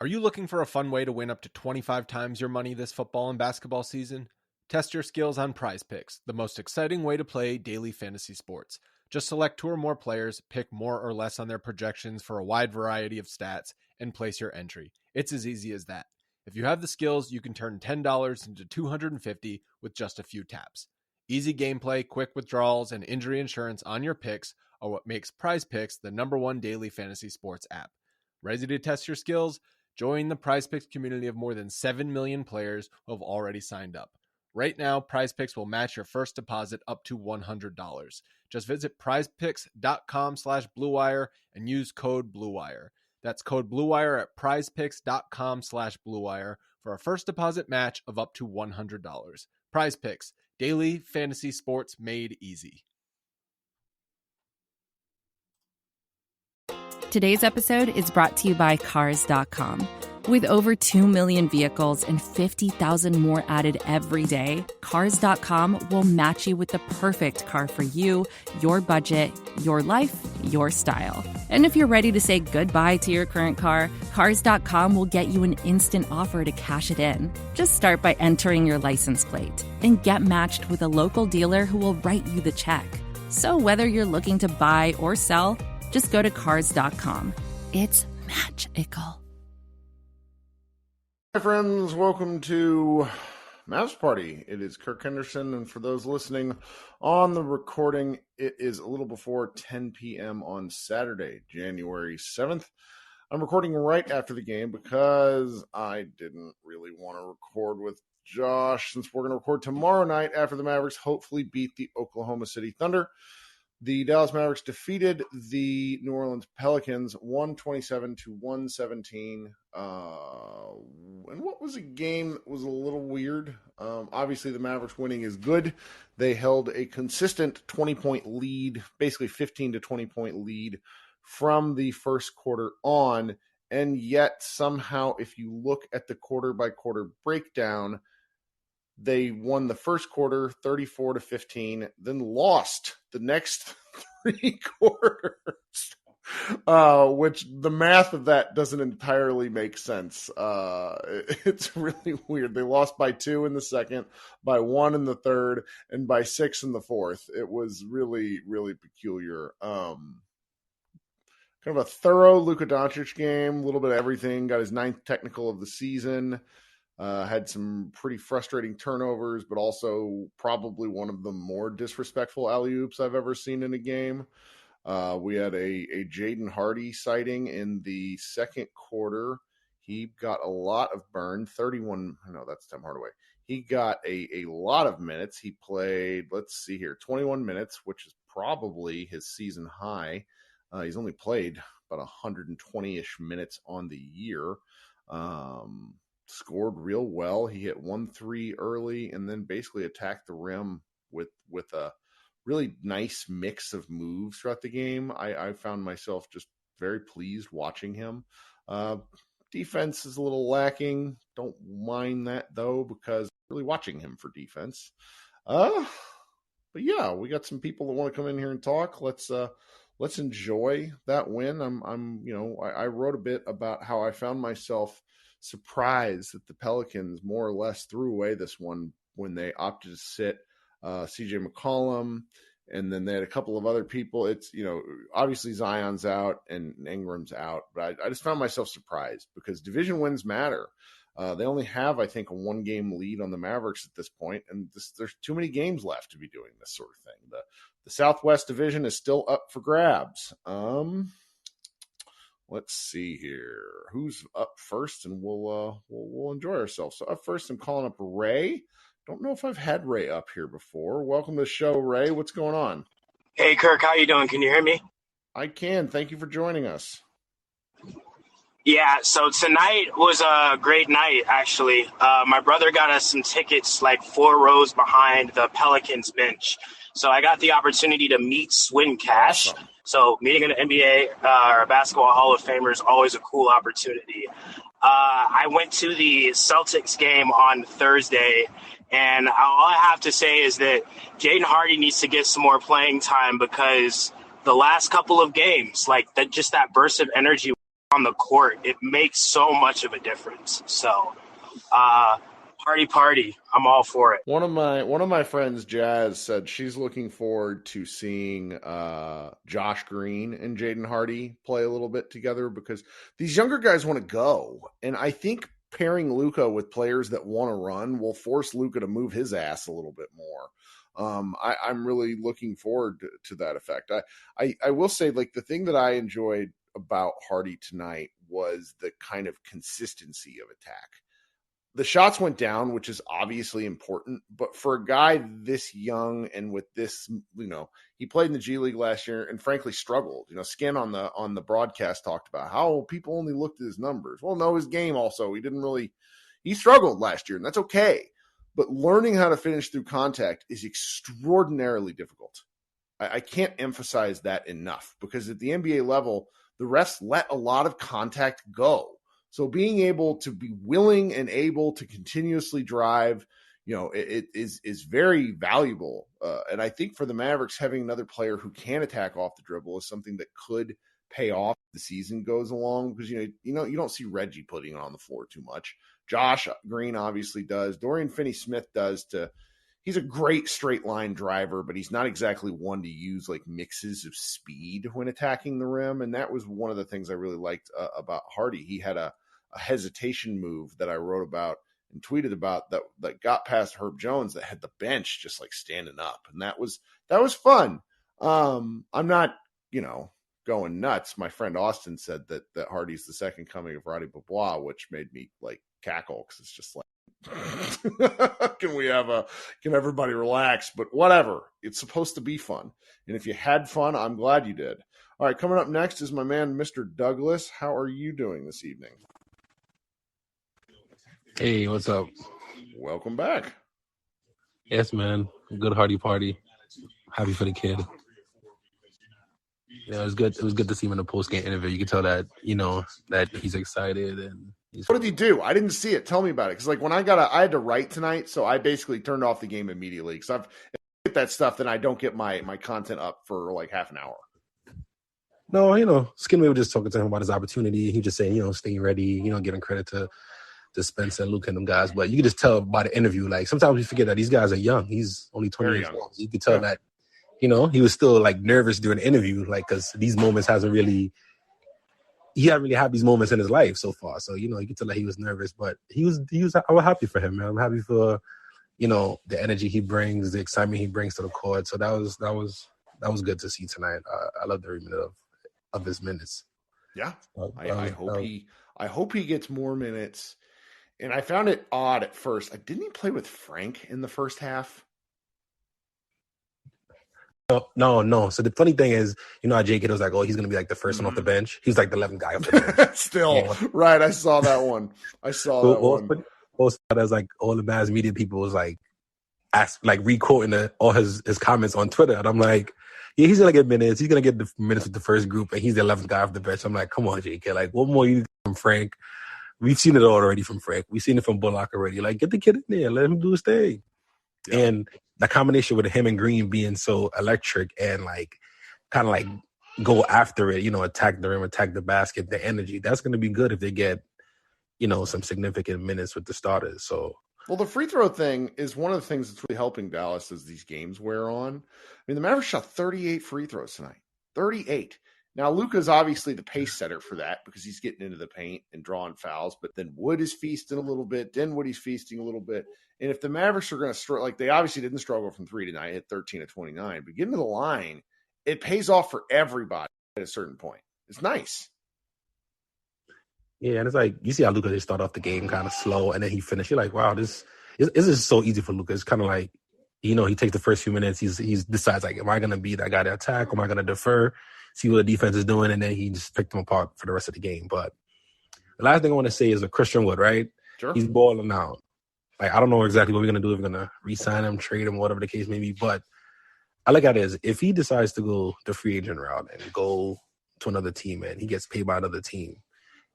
Are you looking for a fun way to win up to 25 times your money this football and basketball season? Test your skills on Prize Picks, the most exciting way to play daily fantasy sports. Just select 2 or more players, pick more or less on their projections for a wide variety of stats, and place your entry. It's as easy as that. If you have the skills, you can turn $10 into $250 with just a few taps. Easy gameplay, quick withdrawals, and injury insurance on your picks are what makes Prize Picks the #1 daily fantasy sports app. Ready to test your skills? Join the Prize Picks community of more than 7 million players who have already signed up. Right now, Prize Picks will match your first deposit up to $100. Just visit prizepicks.com/bluewire and use code BLUEWIRE. That's code BLUEWIRE at prizepicks.com/bluewire for a first deposit match of up to $100. Prize Picks, daily fantasy sports made easy. Today's episode is brought to you by Cars.com. With over 2 million vehicles and 50,000 more added every day, Cars.com will match you with the perfect car for you, your budget, your life, your style. And if you're ready to say goodbye to your current car, Cars.com will get you an instant offer to cash it in. Just start by entering your license plate and get matched with a local dealer who will write you the check. So whether you're looking to buy or sell, just go to Cars.com. It's magical. Hi, friends. Welcome to Mavs Party. It is Kirk Henderson, and for those listening on the recording, it is a little before 10 p.m. on Saturday, January 7th. I'm recording right after the game because I didn't really want to record with Josh since we're going to record tomorrow night after the Mavericks hopefully beat the Oklahoma City Thunder. The Dallas Mavericks defeated the New Orleans Pelicans 127-117. And what was a game that was a little weird? Obviously, the Mavericks winning is good. They held a consistent 20-point lead, basically 15 to 20-point lead from the first quarter on. And yet, somehow, if you look at the quarter-by-quarter breakdown, they won the first quarter 34-15, then lost the next 3 quarters, which the math of that doesn't entirely make sense. It's really weird. They lost by 2 in the second, by 1 in the third, and by 6 in the fourth. It was really, really peculiar. Kind of a thorough Luka Doncic game, a little bit of everything. Got his 9th technical of the season. Had some pretty frustrating turnovers, but also probably one of the more disrespectful alley-oops I've ever seen in a game. We had a Jaden Hardy sighting in the second quarter. He got a lot of burn, 31. No, that's Tim Hardaway. He got a lot of minutes. He played, let's see here, 21 minutes, which is probably his season high. He's only played about 120-ish minutes on the year. Scored real well. He hit 1 3 early and then basically attacked the rim with a really nice mix of moves throughout the game. I found myself just very pleased watching him. Defense is a little lacking. Don't mind that, though, because I'm really watching him for defense. But yeah, we got some people that want to come in here and talk. Let's enjoy that win. I wrote a bit about how I found myself surprised that the Pelicans more or less threw away this one when they opted to sit CJ McCollum, and then they had a couple of other people. It's, obviously Zion's out and Ingram's out, but I just found myself surprised because division wins matter. They only have, I think, a 1-game lead on the Mavericks at this point, and there's too many games left to be doing this sort of thing. The Southwest Division is still up for grabs. Let's see here. Who's up first, and we'll enjoy ourselves. So up first, I'm calling up Ray. Don't know if I've had Ray up here before. Welcome to the show, Ray. What's going on? Hey, Kirk. How you doing? Can you hear me? I can. Thank you for joining us. Yeah, so tonight was a great night, actually. My brother got us some tickets like 4 rows behind the Pelicans bench. So I got the opportunity to meet Swin Cash. Awesome. So meeting an NBA or a basketball Hall of Famer is always a cool opportunity. I went to the Celtics game on Thursday, and all I have to say is that Jaden Hardy needs to get some more playing time because the last couple of games, like that, just that burst of energy on the court, it makes so much of a difference. So, party, I'm all for it. One of my friends, Jazz, said she's looking forward to seeing Josh Green and Jaden Hardy play a little bit together, because these younger guys want to go, and I think pairing Luka with players that want to run will force Luka to move his ass a little bit more. I'm really looking forward to that effect. I will say, like, the thing that I enjoyed about Hardy tonight was the kind of consistency of attack. The shots went down, which is obviously important, but for a guy this young and with this, he played in the G League last year and frankly struggled. Skin on the broadcast talked about how people only looked at his numbers. Well, no, his game also, he struggled last year, and that's okay. But learning how to finish through contact is extraordinarily difficult. I can't emphasize that enough, because at the NBA level, the refs let a lot of contact go. So being able to be willing and able to continuously drive, it is very valuable. And I think for the Mavericks, having another player who can attack off the dribble is something that could pay off as the season goes along, because you don't see Reggie putting it on the floor too much. Josh Green obviously does. Dorian Finney-Smith does. He's a great straight line driver, but he's not exactly one to use like mixes of speed when attacking the rim. And that was one of the things I really liked about Hardy. He had a hesitation move that I wrote about and tweeted about that got past Herb Jones, that had the bench just like standing up. And that was fun. I'm not, going nuts. My friend Austin said that Hardy's the second coming of Roddy Beaubois, which made me like cackle, because it's just like, can everybody relax? But whatever, it's supposed to be fun, and if you had fun, I'm glad you did. All right, coming up next is my man Mr. Douglas. How are you doing this evening? Hey, what's up? Welcome back. Yes, man. Good Hardy party. Happy for the kid. It was good. It was good to see him in the post-game interview. You could tell that, that he's excited. And what did he do? I didn't see it. Tell me about it. Because like when I had to write tonight, so I basically turned off the game immediately. Because if I get that stuff, then I don't get my content up for like half an hour. No, Skinway was just talking to him about his opportunity. He just saying, stay ready. Giving credit to Spencer and Luke and them guys. But you can just tell by the interview. Like sometimes we forget that these guys are young. He's only 20 years old. You could tell that. He was still like nervous during the interview, like, because these moments he hasn't really had these moments in his life so far. So, you can tell that he was nervous, but I was happy for him, man. I'm happy for, the energy he brings, the excitement he brings to the court. So that was good to see tonight. I loved every minute of his minutes. Yeah. I hope he gets more minutes. And I found it odd at first. Didn't he play with Frank in the first half? No. So the funny thing is, how Jake was like, oh, he's going to be like the first one off the bench. He was like the 11th guy off the bench. Still, right. I saw that one. Also, as like all the mass media people was like, re-quoting all his comments on Twitter. And I'm like, yeah, he's going to get minutes. He's going to get the minutes with the first group, and he's the 11th guy off the bench. I'm like, come on, JK. Like, what more you need from Frank? We've seen it already from Frank. We've seen it from Bullock already. Like, get the kid in there. Let him do his thing. Yeah. And the combination with him and Green being so electric and like kind of like go after it, attack the rim, attack the basket, the energy, that's going to be good if they get, some significant minutes with the starters. So, well, the free throw thing is one of the things that's really helping Dallas as these games wear on. I mean, the Mavericks shot 38 free throws tonight. 38. Now, Luka's obviously the pace setter for that because he's getting into the paint and drawing fouls, but then Wood is feasting a little bit. Dinwiddie's feasting a little bit. And if the Mavericks are going to struggle, like they obviously didn't struggle from three tonight, hit 13 of 29, but getting to the line, it pays off for everybody at a certain point. It's nice. Yeah, and it's like, you see how Luka just start off the game kind of slow, and then he finished. You're like, wow, this is so easy for Luka. It's kind of like, he takes the first few minutes, he decides, like, am I going to be that guy to attack? Am I going to defer? See what the defense is doing, and then he just picked them apart for the rest of the game. But the last thing I want to say is a Christian Wood, right? Sure. He's balling out. Like, I don't know exactly what we're going to do. If we're going to re-sign him, trade him, whatever the case may be. But I look at it as if he decides to go the free agent route and go to another team and he gets paid by another team,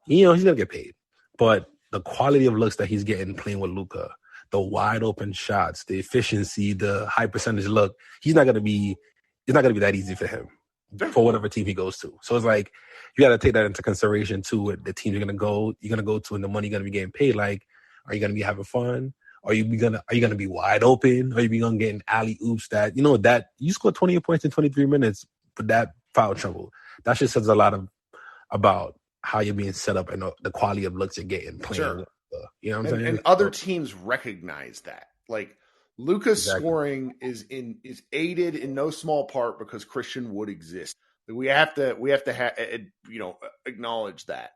he's going to get paid. But the quality of looks that he's getting playing with Luka, the wide open shots, the efficiency, the high percentage look, it's not going to be that easy for him. for whatever team he goes to. So it's like you got to take that into consideration too. With the team you're gonna go to, and the money you're gonna be getting paid. Like, are you gonna be having fun? Are you gonna be wide open? Are you gonna get alley oops that that you scored 28 points in 23 minutes with that foul trouble? That just says a lot about how you're being set up and the quality of looks you're getting playing. Sure. You know what I'm saying? And other teams recognize that. Like Luka's Exactly. scoring is aided in no small part because Christian Wood exists. We have to acknowledge that.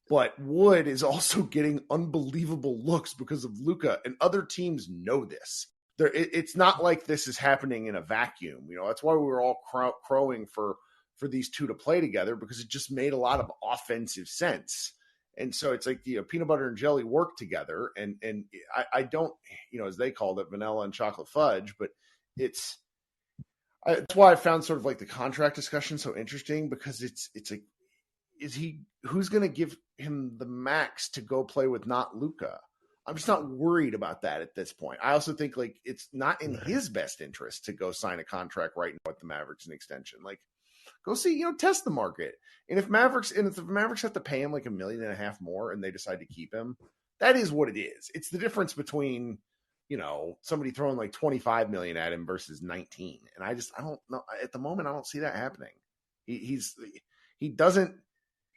But Wood is also getting unbelievable looks because of Luka, and other teams know this. It's not like this is happening in a vacuum. That's why we were all crowing for these two to play together, because it just made a lot of offensive sense. And so it's like peanut butter and jelly work together, and I don't, as they called it, vanilla and chocolate fudge, but that's why I found sort of like the contract discussion so interesting, because it's like, who's going to give him the max to go play with not Luka? I'm just not worried about that at this point. I also think like it's not in his best interest to go sign a contract right now with the Mavericks an extension. Like, go see, test the market. And if the Mavericks have to pay him like $1.5 million more and they decide to keep him, that is what it is. It's the difference between, somebody throwing like 25 million at him versus 19. And I don't know. At the moment, I don't see that happening. He doesn't,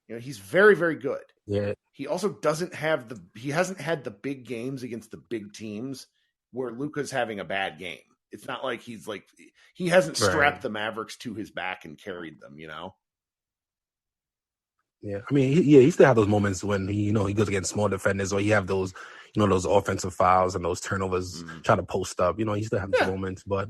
he's very, very good. Yeah. He also hasn't had the big games against the big teams where Luka's having a bad game. It's not like he hasn't strapped the Mavericks to his back and carried them, Yeah, I mean, he still have those moments when he goes against small defenders, or he have those, those offensive fouls and those turnovers, trying to post up. He still have those moments, but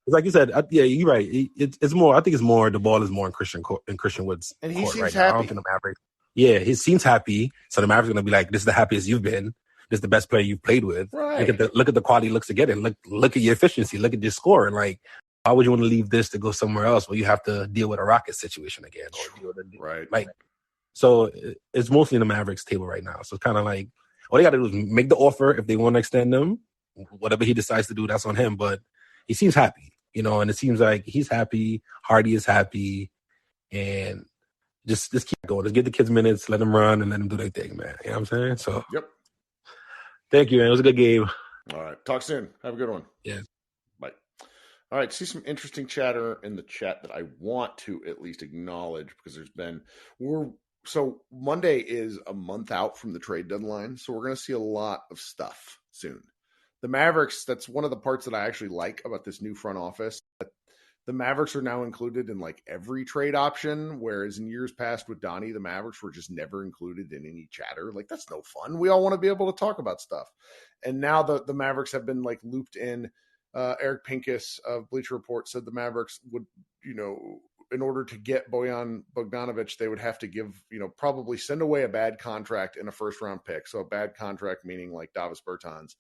it's like you said, you're right. It's more. I think it's more. The ball is more in Christian Wood's and he court seems right happy. now. I don't think the Mavericks. Yeah, he seems happy. So the Mavericks are gonna be like, "This is the happiest you've been. This is the best player you've played with. Right. Look at the quality looks together. Look at your efficiency. Look at your score. And like, why would you want to leave this to go somewhere else where you have to deal with a Rocket situation again, or deal with right? Like, so it's mostly in the Mavericks table right now. So it's kind of like all they got to do is make the offer if they want to extend them. Whatever he decides to do, that's on him. But he seems happy, and it seems like he's happy. Hardy is happy, and just keep going. Just give the kids minutes, let them run, and let them do their thing, man. You know what I'm saying? So, yep. Thank you, man. It was a good game. All right. Talk soon. Have a good one. Yeah. Bye. All right. See some interesting chatter in the chat that I want to at least acknowledge, because so Monday is a month out from the trade deadline. So we're going to see a lot of stuff soon. The Mavericks, that's one of the parts that I actually like about this new front office. The Mavericks are now included in like every trade option, whereas in years past with Donnie, the Mavericks were just never included in any chatter. Like, that's no fun. We all want to be able to talk about stuff. And now the Mavericks have been like looped in. Eric Pincus of Bleacher Report said the Mavericks would, in order to get Bojan Bogdanovic, they would have to give, probably send away a bad contract and a first round pick. So a bad contract meaning like Davis Bertans,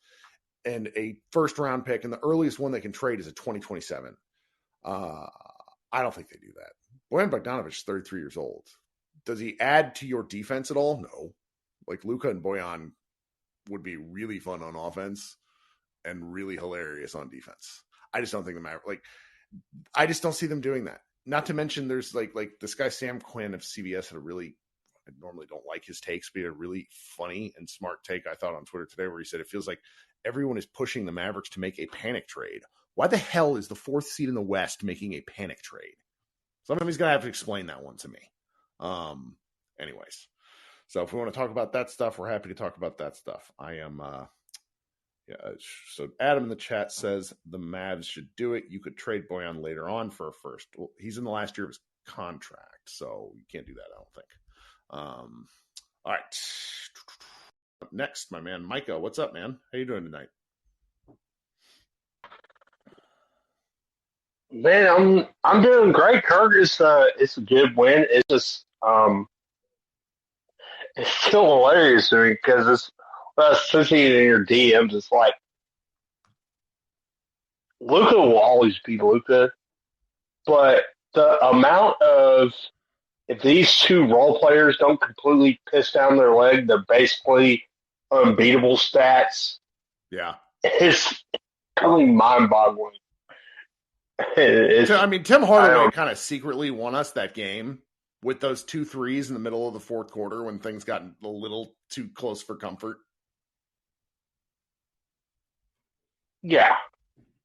and a first round pick. And the earliest one they can trade is a 2027. I don't think they do that. Bojan Bogdanovic is 33 years old. Does he add to your defense at all? No. Like, Luka and Bojan would be really fun on offense and really hilarious on defense. I just don't think I just don't see them doing that. Not to mention there's like this guy, Sam Quinn of CBS, had I normally don't like his takes, but he had a really funny and smart take, I thought, on Twitter today, where he said it feels like everyone is pushing the Mavericks to make a panic trade. Why the hell is the 4th seed in the West making a panic trade? Somebody's going to have to explain that one to me. Anyways, so if we want to talk about that stuff, we're happy to talk about that stuff. I am, so Adam in the chat says the Mavs should do it. You could trade Bojan later on for a first. Well, he's in the last year of his contract, so you can't do that, I don't think. All right. Up next, my man, Micah. What's up, man? How you doing tonight? Man, I'm doing great, Kirk. It's a good win. It's just it's still hilarious to me because it's associated in your DMs. It's like Luka will always be Luka, but the amount of, if these two role players don't completely piss down their leg, they're basically unbeatable stats. Yeah, It's really mind-boggling. Tim Hardaway kind of secretly won us that game with those 2 threes in the middle of the fourth quarter when things got a little too close for comfort. Yeah.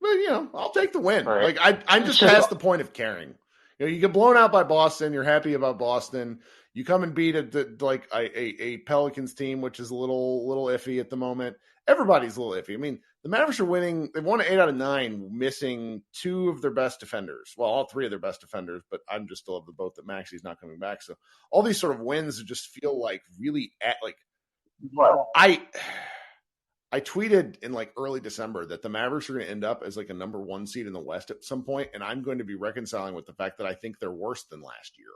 But, I'll take the win. Right. Like, I'm just past the point of caring. You get blown out by Boston. You're happy about Boston. You come and beat a Pelicans team, which is a little iffy at the moment. Everybody's a little iffy. I mean, the Mavericks are winning. They've won 8 out of 9, missing 2 of their best defenders. Well, all 3 of their best defenders, but I'm just still of the boat that Maxi's not coming back. So all these sort of wins just feel like really I tweeted in early December that the Mavericks are going to end up as a number 1 seed in the West at some point, and I'm going to be reconciling with the fact that I think they're worse than last year.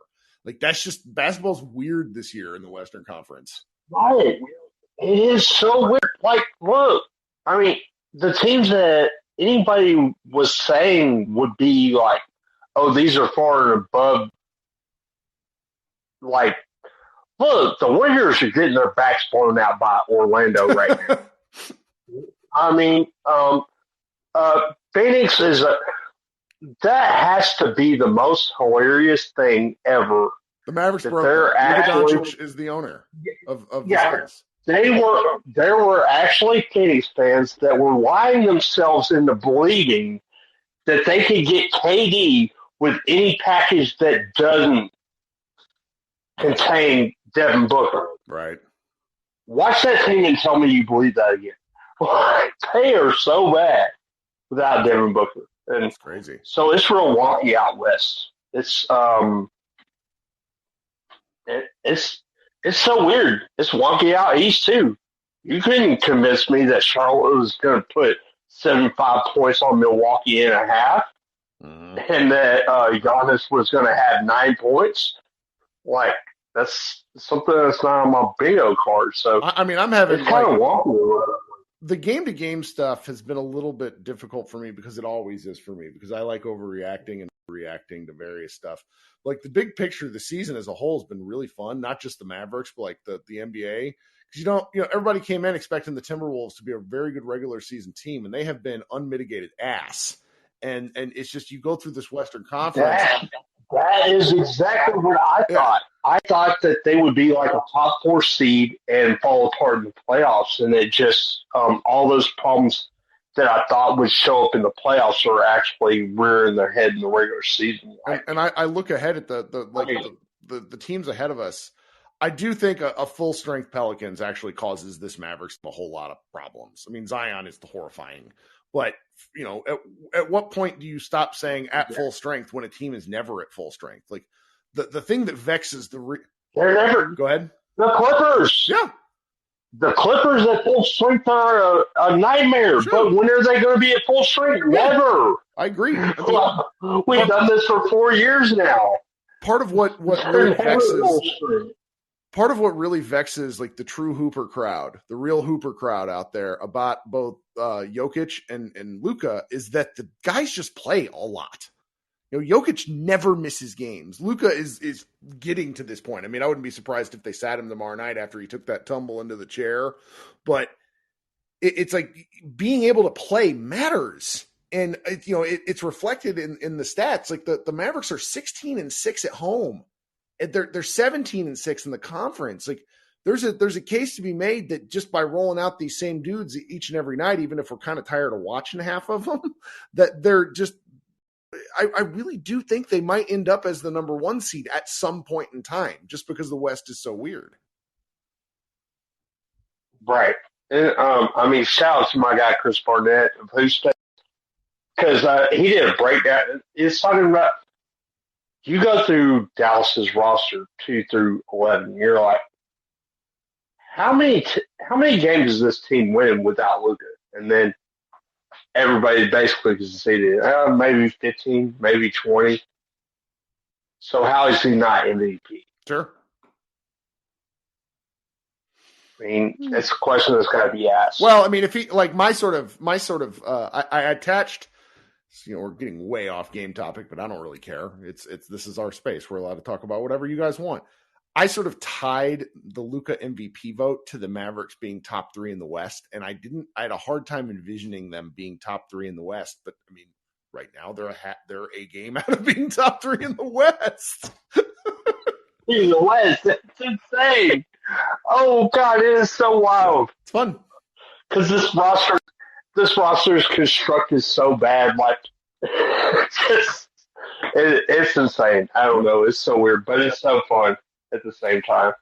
That's just basketball's weird this year in the Western Conference. Right. It is so weird. Look, I mean, the teams that anybody was saying would be these are far and above. Look, the Warriors are getting their backs blown out by Orlando right now. I mean, Phoenix that has to be the most hilarious thing ever. The Mavericks broke. Luka Doncic is the owner of the Suns. There were actually Phoenix fans that were lying themselves into believing that they could get KD with any package that doesn't contain Devin Booker. Right. Watch that thing and tell me you believe that again. They are so bad without Devin Booker. And that's crazy. So it's real wonky out west. It's so weird. It's wonky out east too. You couldn't convince me that Charlotte was going to put 75 points on Milwaukee in a half, and that Giannis was going to have 9 points. That's something that's not on my bingo card. So I'm having kind of wonky. The game-to-game stuff has been a little bit difficult for me because it always is for me, because I like overreacting and reacting to various stuff. The big picture of the season as a whole has been really fun, not just the Mavericks, but the NBA. Because everybody came in expecting the Timberwolves to be a very good regular season team, and they have been unmitigated ass. And it's just, you go through this Western Conference. That is exactly what I thought. I thought that they would be like a top 4 seed and fall apart in the playoffs, and it just all those problems that I thought would show up in the playoffs are actually rearing their head in the regular season. And I look ahead at the teams ahead of us. I do think a full strength Pelicans actually causes this Mavericks a whole lot of problems. I mean, Zion is horrifying, but at what point do you stop saying at full strength when a team is never at full strength? The thing that vexes they're never. Go ahead. The Clippers. Yeah. The Clippers at full strength are a nightmare, sure. But when are they going to be at full strength? Never. I agree. We've done this for 4 years now. Part of what really vexes. Part of what really vexes the true Hooper crowd, the real Hooper crowd out there about both Jokic and Luka is that the guys just play a lot. Jokic never misses games. Luka is getting to this point. I mean, I wouldn't be surprised if they sat him tomorrow night after he took that tumble into the chair. But it's being able to play matters. And, it's reflected in the stats. The Mavericks are 16-6 at home. They're 17-6 in the conference. There's a case to be made that just by rolling out these same dudes each and every night, even if we're kind of tired of watching half of them, that they're just. I really do think they might end up as the number 1 seed at some point in time, just because the West is so weird. Right. And, shout out to my guy Chris Barnett of Houston, because he did a breakdown. It's talking about. You go through Dallas's roster 2 through 11. You're like, how many games does this team win without Luka? And then everybody basically conceded maybe 15, maybe 20. So how is he not MVP? Sure. I mean, it's a question that's got to be asked. Well, I mean, if he I attached. We're getting way off game topic, but I don't really care. This is our space. We're allowed to talk about whatever you guys want. I sort of tied the Luka MVP vote to the Mavericks being top 3 in the West, and I had a hard time envisioning them being top 3 in the West. But I mean, right now they're a game out of being top 3 in the West. In the West, it's insane. Oh God, it is so wild. It's fun because this roster's construct is so bad. Like, it's insane. I don't know. It's so weird, but it's so fun at the same time.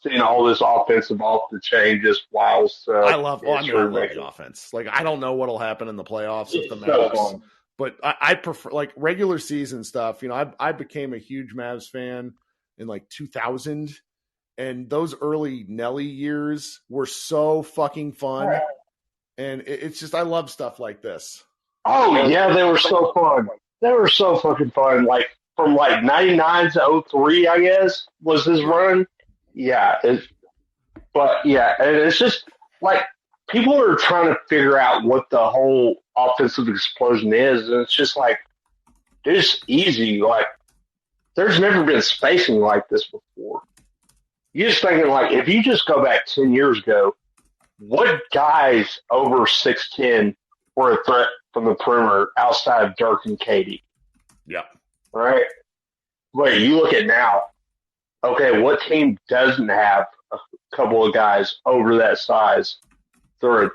Seeing all this offensive off the chain just wild stuff. I love the offense. Like, I don't know what'll happen in the playoffs with the Mavs, but I prefer like regular season stuff. You know, I became a huge Mavs fan in like 2000, and those early Nelly years were so fucking fun. And it's just, I love stuff like this. Oh yeah, they were so fun. They were so fucking fun. Like from like 99 to 03, I guess was his run. Yeah, and it's just like people are trying to figure out what the whole offensive explosion is, and it's just like it's easy. Like there's never been spacing like this before. You're just thinking like if you just go back 10 years ago, what guys over 6'10" were a threat from the perimeter outside of Dirk and Katie? Yeah. Right. Wait, you look at now. Okay, what team doesn't have a couple of guys over that size threat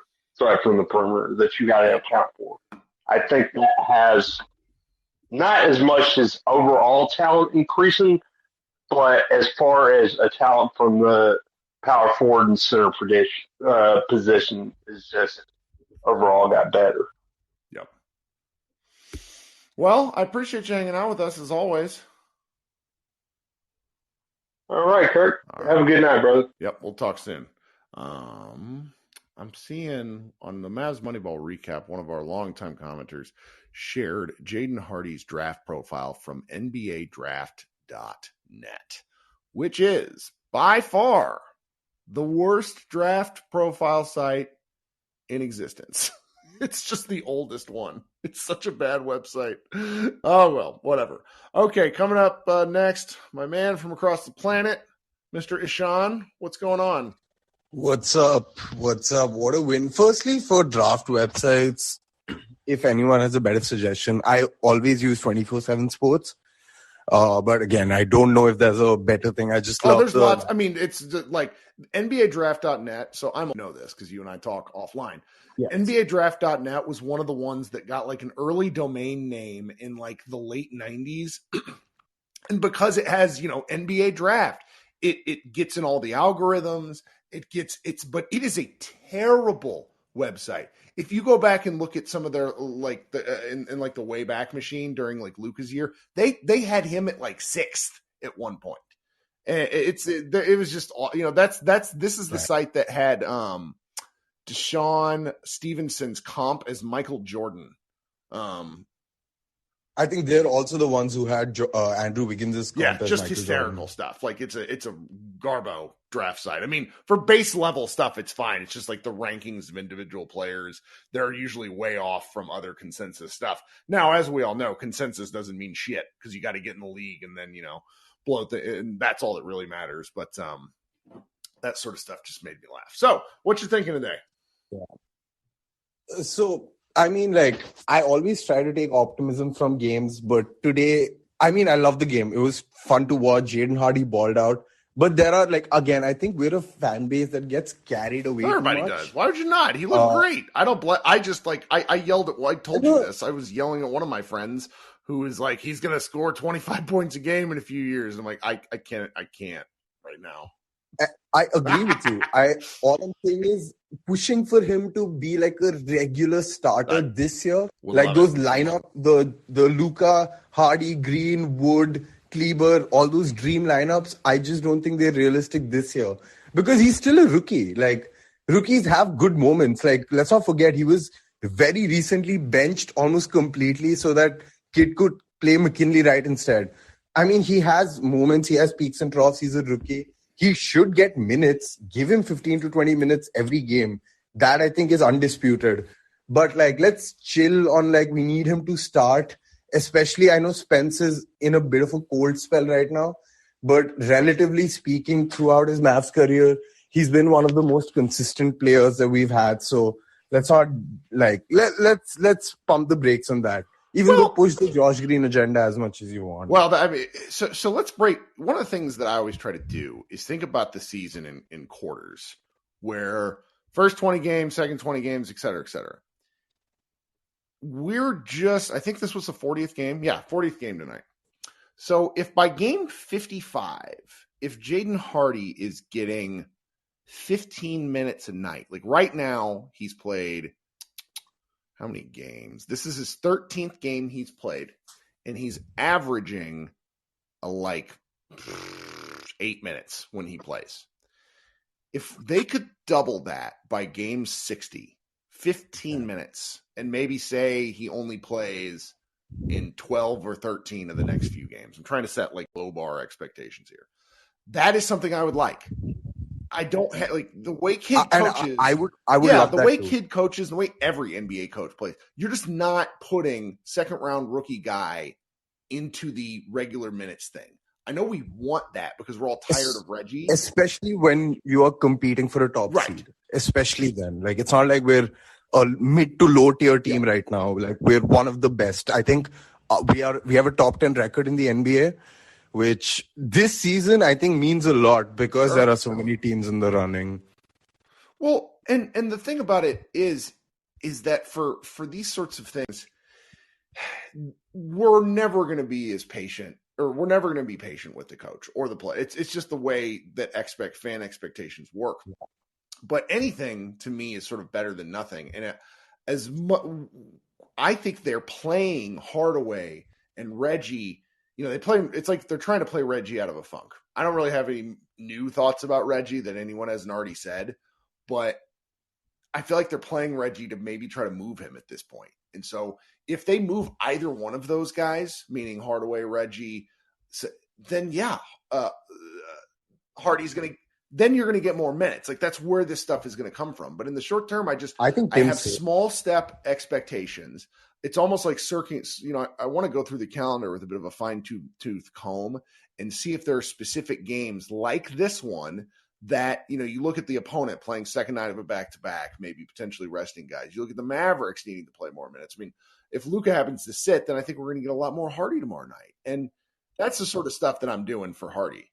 from the perimeter that you got to account for? I think that has not as much as overall talent increasing, but as far as a talent from the power forward and center position is just overall got better. Yep. Well, I appreciate you hanging out with us as always. All right, Kirk. Have a good night, brother. Yep, we'll talk soon. I'm seeing on the Mavs Moneyball recap, one of our longtime commenters shared Jaden Hardy's draft profile from NBADraft.net, which is by far the worst draft profile site in existence. It's just the oldest one. It's such a bad website. Oh, well, whatever. Okay, coming up next, my man from across the planet, Mr. Ishan. What's going on? What's up? What a win. Firstly, for draft websites, if anyone has a better suggestion, I always use 24/7 Sports. But again, I don't know if there's a better thing. I just love there's lots. I mean, it's like NBADraft.net. So I know this because you and I talk offline. Yes. NBADraft.net was one of the ones that got like an early domain name in like the late 90s. And because it has, NBA Draft, it gets in all the algorithms. But it is a terrible website. If you go back and look at some of their like in like the Wayback Machine during like Luka's year, they had him at like 6th at one point. And it was just this is the site that had Deshaun Stevenson's comp as Michael Jordan. I think they're also the ones who had Andrew Wiggins' comp as just Michael hysterical Jordan. stuff. Like it's a garbo draft site. I mean, for base level stuff, it's fine. It's just like the rankings of individual players. They're usually way off from other consensus stuff. Now, as we all know, consensus doesn't mean shit because you got to get in the league and then, blow it. And that's all that really matters. But that sort of stuff just made me laugh. So what you thinking today? Yeah. So, I mean, like, I always try to take optimism from games, but today, I mean, I love the game. It was fun to watch. Jaden Hardy balled out. But there are, like, again, I think we're a fan base that gets carried away. Everybody does. Why would you not? He looked great. I yelled at, I told you this. I was yelling at one of my friends who was like, he's going to score 25 points a game in a few years. I'm like, I can't right now. I agree with you. All I'm saying is pushing for him to be like a regular starter this year. Like those lineup, the Luka, Hardy, Green, Wood, Kleber, all those dream lineups, I just don't think they're realistic this year. Because he's still a rookie. Like, rookies have good moments. Like, let's not forget, he was very recently benched almost completely so that kid could play McKinley right instead. I mean, he has moments, he has peaks and troughs, he's a rookie. He should get minutes. Give him 15 to 20 minutes every game. That, I think, is undisputed. But, like, let's chill on, like, we need him to start. Especially, I know Spence is in a bit of a cold spell right now. But relatively speaking, throughout his Mavs career, he's been one of the most consistent players that we've had. So let's not, like, let's pump the brakes on that. even though push the Josh Green agenda as much as you want. Well, I mean, so let's break. One of the things that I always try to do is think about the season in quarters, where first 20 games, second 20 games, et cetera, et cetera. I think this was the 40th game. Yeah, 40th game tonight. So if by game 55, if Jaden Hardy is getting 15 minutes a night, like right now he's played how many games? This is his 13th game he's played, and he's averaging like 8 minutes when he plays. If they could double that by game 60, 15 minutes, and maybe say he only plays in 12 or 13 of the next few games. I'm trying to set like low bar expectations here. That is something I would like. I don't have like the way Kid coaches. I would love the that way too. Kid coaches, the way every NBA coach plays. You're just not putting second round rookie guy into the regular minutes thing. I know we want that because we're all tired of Reggie. Especially when you are competing for a top seed. Especially then. Like, it's not like we're a mid to low tier team right now. Like, we're one of the best. I think we have a top 10 record in the NBA, which this season I think means a lot because there are so many teams in the running. Well, and the thing about it is that for these sorts of things, we're never going to be as patient, or we're never going to be patient with the coach or the play. It's just the way that fan expectations work. But anything to me is sort of better than nothing. And I think they're playing Hardaway and Reggie. You know, they play. It's like they're trying to play Reggie out of a funk. I don't really have any new thoughts about Reggie that anyone hasn't already said, but I feel like they're playing Reggie to maybe try to move him at this point. And so if they move either one of those guys, meaning Hardaway, Reggie, then yeah, Hardy's going to. Then you're going to get more minutes. Like, that's where this stuff is going to come from. But in the short term, I have small step expectations. It's almost like circuits. You know, I want to go through the calendar with a bit of a fine tooth comb and see if there are specific games like this one that, you know, you look at the opponent playing second night of a back-to-back, maybe potentially resting guys. You look at the Mavericks needing to play more minutes. I mean, if Luka happens to sit, then I think we're going to get a lot more Hardy tomorrow night. And that's the sort of stuff that I'm doing for Hardy.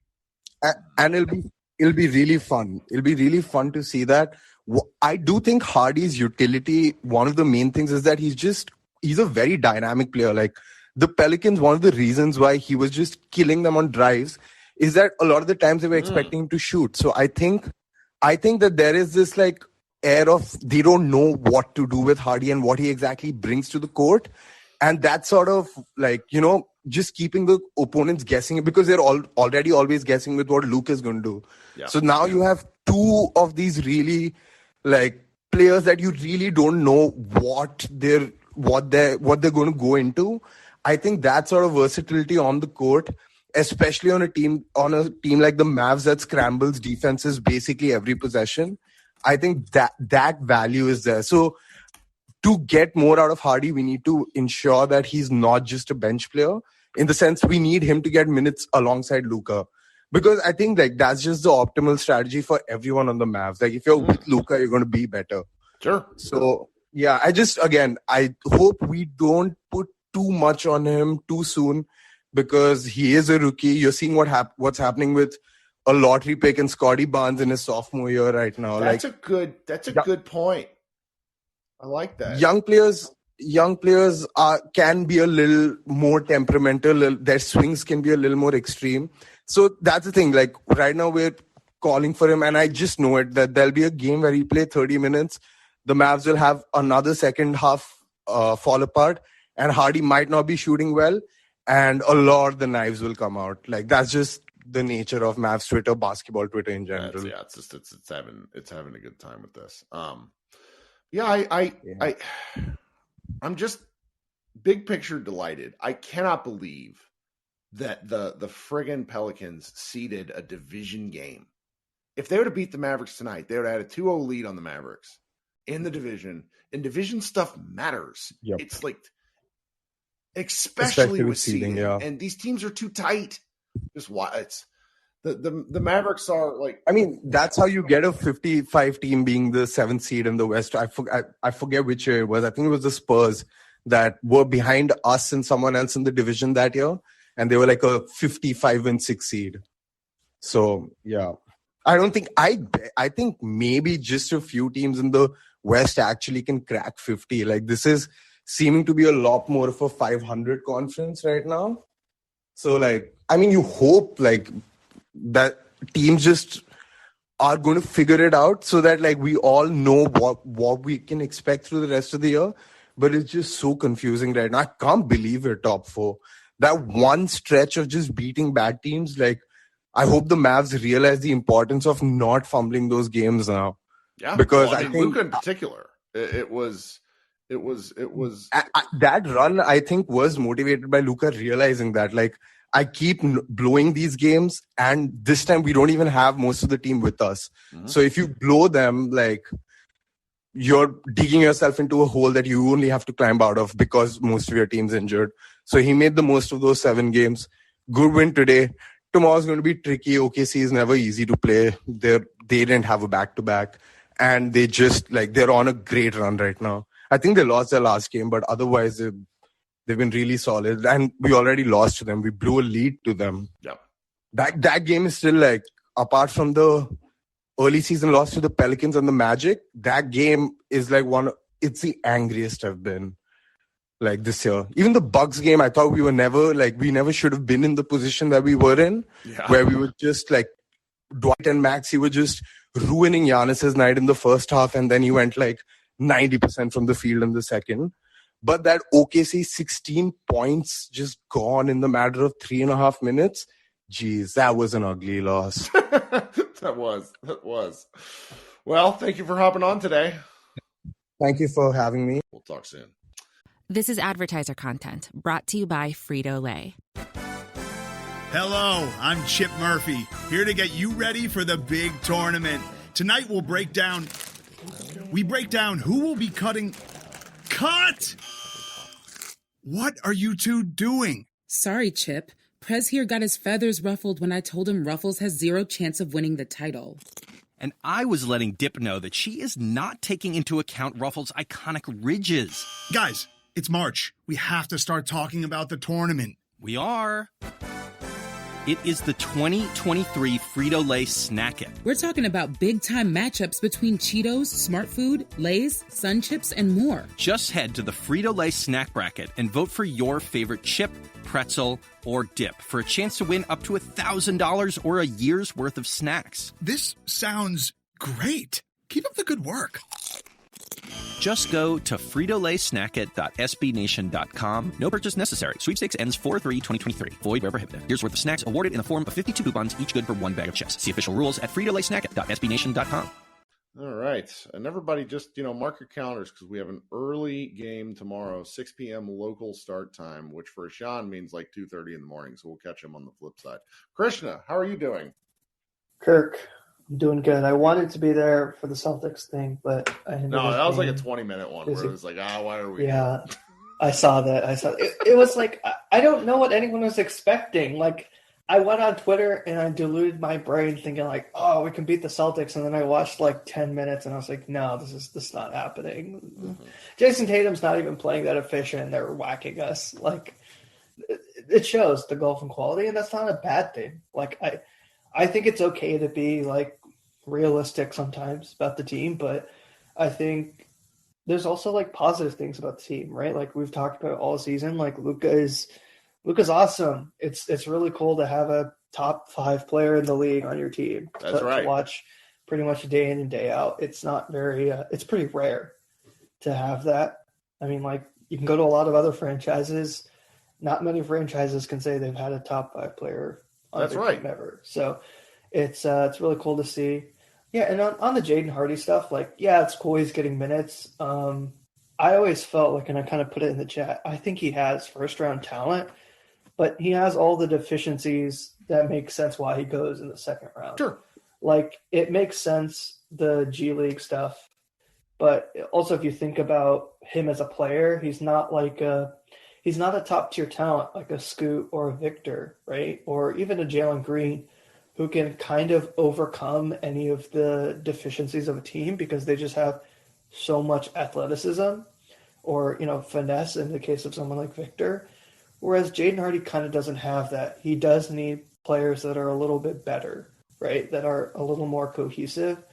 And it'll be really fun. It'll be really fun to see that. I do think Hardy's utility, one of the main things is that he's a very dynamic player. Like, the Pelicans, one of the reasons why he was just killing them on drives is that a lot of the times they were expecting him to shoot. So I think that there is this like air of they don't know what to do with Hardy and what he exactly brings to the court. And that's sort of like, you know, just keeping the opponents guessing, because they're already always guessing with what Luke is going to do. Yeah. So now you have two of these really like players that you really don't know what they're going to go into. I think that sort of versatility on the court, especially on a team like the Mavs that scrambles defenses basically every possession, I think that value is there. So to get more out of Hardy, we need to ensure that he's not just a bench player. In the sense, we need him to get minutes alongside Luka. Because I think like that's just the optimal strategy for everyone on the Mavs. Like, if you're with Luka, you're going to be better. Sure. So, yeah, I hope we don't put too much on him too soon, because he is a rookie. You're seeing what's happening with a lottery pick and Scotty Barnes in his sophomore year right now. That's a good point. I like that. Young players can be a little more temperamental. Their swings can be a little more extreme. So that's the thing. Like, right now we're calling for him, and I just know it that there'll be a game where he play 30 minutes. The Mavs will have another second half fall apart, and Hardy might not be shooting well, and a lot of the knives will come out. Like, that's just the nature of Mavs Twitter, basketball Twitter in general. It's having a good time with this. I'm just big picture delighted. I cannot believe that the friggin' Pelicans seeded a division game. If they would have beat the Mavericks tonight, they would have had a 2-0 lead on the Mavericks in the division. And division stuff matters. Yep. It's like, especially with seeding. Yeah. And these teams are too tight. Just why it's the Mavericks are like. I mean, that's how you get a 55 team being the 7th seed in the West. I forget which year it was. I think it was the Spurs. that were behind us and someone else in the division that year, and they were like a 55-6 seed. So yeah, I think maybe just a few teams in the West actually can crack 50. Like, this is seeming to be a lot more of a 500 conference right now. So, like, I mean, you hope like that teams just are going to figure it out so that like we all know what we can expect through the rest of the year. But it's just so confusing right now. I can't believe we're top 4. That one stretch of just beating bad teams, like, I hope the Mavs realize the importance of not fumbling those games now. Yeah, because well, I think Luka in particular, it was that run, I think, was motivated by Luka realizing that, like, I keep blowing these games, and this time we don't even have most of the team with us. Mm-hmm. So if you blow them, like, you're digging yourself into a hole that you only have to climb out of because most of your team's injured. So he made the most of those 7 games. Good win today. Tomorrow's going to be tricky. OKC is never easy to play. They didn't have a back-to-back, and they just, like, they're on a great run right now. I think they lost their last game, but otherwise they've been really solid. And we already lost to them. We blew a lead to them. Yeah. That game is still, like, apart from the early season loss to the Pelicans and the Magic, that game is like it's the angriest I've been, like, this year. Even the Bucks game, I thought we never should have been in the position that we were in, where we were just like Dwight and Maxey were just ruining Giannis's night in the first half, and then he went like 90% from the field in the second. But that OKC 16 points just gone in the matter of 3.5 minutes. Jeez, that was an ugly loss. That was. Well, thank you for hopping on today. Thank you for having me. We'll talk soon. This is advertiser content brought to you by Frito-Lay. Hello, I'm Chip Murphy, here to get you ready for the big tournament. Tonight we break down who will be cutting. Cut! What are you two doing? Sorry, Chip. Prez here got his feathers ruffled when I told him Ruffles has 0 chance of winning the title. And I was letting Dip know that she is not taking into account Ruffles' iconic ridges. Guys, it's March. We have to start talking about the tournament. We are. It is the 2023 Frito-Lay Snack It. We're talking about big-time matchups between Cheetos, Smart Food, Lay's, Sun Chips, and more. Just head to the Frito-Lay Snack Bracket and vote for your favorite chip, pretzel, or dip for a chance to win up to $1,000 or a year's worth of snacks. This sounds great. Keep up the good work. Just go to fritolaysnackit.sbnation.com. No purchase necessary. Sweepstakes ends 4/3/2023. Void where prohibited. Year's worth of snacks awarded in the form of 52 coupons, each good for 1 bag of chips. See official rules at fritolaysnackit.sbnation.com. All right. And everybody just, mark your calendars because we have an early game tomorrow, 6 p.m. local start time, which for Sean means like 2:30 in the morning. So we'll catch him on the flip side. Krishna, how are you doing? Kirk, I'm doing good. I wanted to be there for the Celtics thing, but I ended No, up that was like a being 20-minute one where it was like, why are we? Yeah, I saw that. It was like, I don't know what anyone was expecting. Like, I went on Twitter and I diluted my brain thinking like, oh, we can beat the Celtics. And then I watched like 10 minutes and I was like, no, this is not happening. Mm-hmm. Jason Tatum's not even playing that efficient and they're whacking us. Like, it shows the golfing quality, and that's not a bad thing. Like, I think it's okay to be like realistic sometimes about the team, but I think there's also like positive things about the team, right? Like we've talked about all season, like Luka's awesome. It's really cool to have a top 5 player in the league on your team. That's right. To watch pretty much day in and day out. It's not very, it's pretty rare to have that. I mean, like you can go to a lot of other franchises. Not many franchises can say they've had a top 5 player on That's their right. team ever. So it's really cool to see. Yeah, and on the Jaden Hardy stuff, like, yeah, it's cool he's getting minutes. I always felt like, and I kind of put it in the chat, I think he has first-round talent, but he has all the deficiencies that make sense why he goes in the second round. Sure. Like, it makes sense, the G League stuff, but also if you think about him as a player, he's not a top-tier talent like a Scoot or a Victor, right? Or even a Jalen Green, who can kind of overcome any of the deficiencies of a team because they just have so much athleticism. or, finesse in the case of someone like Victor. Whereas Jaden Hardy kind of doesn't have that. He does need players that are a little bit better, right? That are a little more cohesive.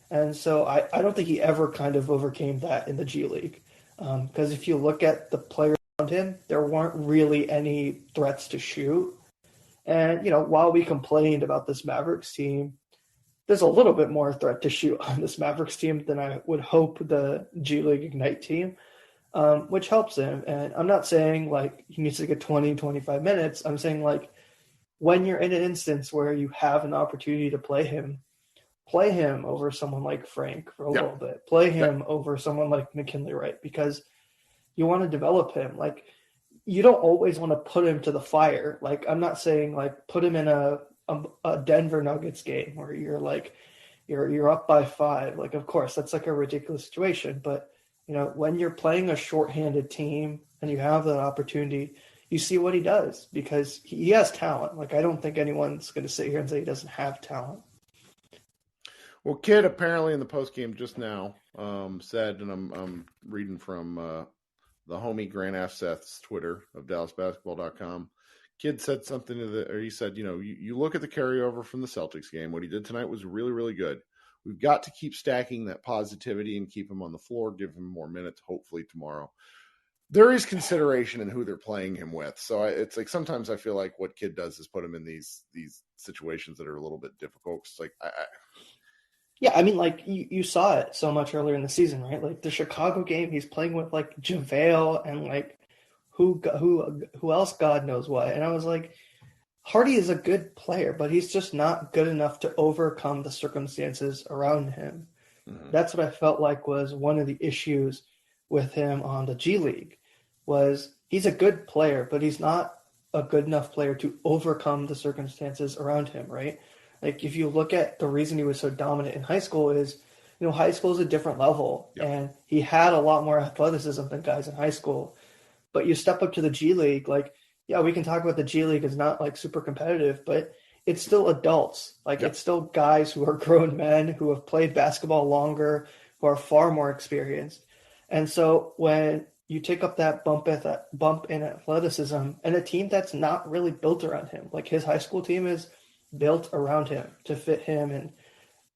And so I don't think he ever kind of overcame that in the G League. Because if you look at the players around him, there weren't really any threats to shoot. And, while we complained about this Mavericks team, there's a little bit more threat to shoot on this Mavericks team than I would hope the G League Ignite team, which helps him. And I'm not saying like he needs to get 20, 25 minutes. I'm saying like when you're in an instance where you have an opportunity to play him over someone like Frank for a little bit. Play him over someone like McKinley Wright because you want to develop him. Like you don't always want to put him to the fire. Like I'm not saying like put him in a Denver Nuggets game where you're like you're up by 5. Like of course that's like a ridiculous situation, but when you're playing a shorthanded team and you have that opportunity, you see what he does because he has talent. Like I don't think anyone's going to sit here and say he doesn't have talent. Well, Kid apparently in the postgame just now said, and I'm reading from the homie Grant F. Seth's Twitter of DallasBasketball.com. Kid said something he said, you look at the carryover from the Celtics game. What he did tonight was really, really good. We've got to keep stacking that positivity and keep him on the floor, give him more minutes, hopefully tomorrow. There is consideration in who they're playing him with. So it's like sometimes I feel like what Kid does is put him in these situations that are a little bit difficult. It's like Yeah, I mean, like you saw it so much earlier in the season, right? Like the Chicago game, he's playing with like JaVale and like who else, God knows what. And I was like, Hardy is a good player, but he's just not good enough to overcome the circumstances around him. Mm-hmm. That's what I felt like was one of the issues with him on the G League. Was he's a good player, but he's not a good enough player to overcome the circumstances around him, right? Like if you look at the reason he was so dominant in high school is, high school is a different level and he had a lot more athleticism than guys in high school. But you step up to the G League, like, yeah, we can talk about the G League is not like super competitive, but it's still adults. Like it's still guys who are grown men who have played basketball longer, who are far more experienced. And so when you take up that bump in athleticism and a team that's not really built around him, like his high school team is built around him to fit him and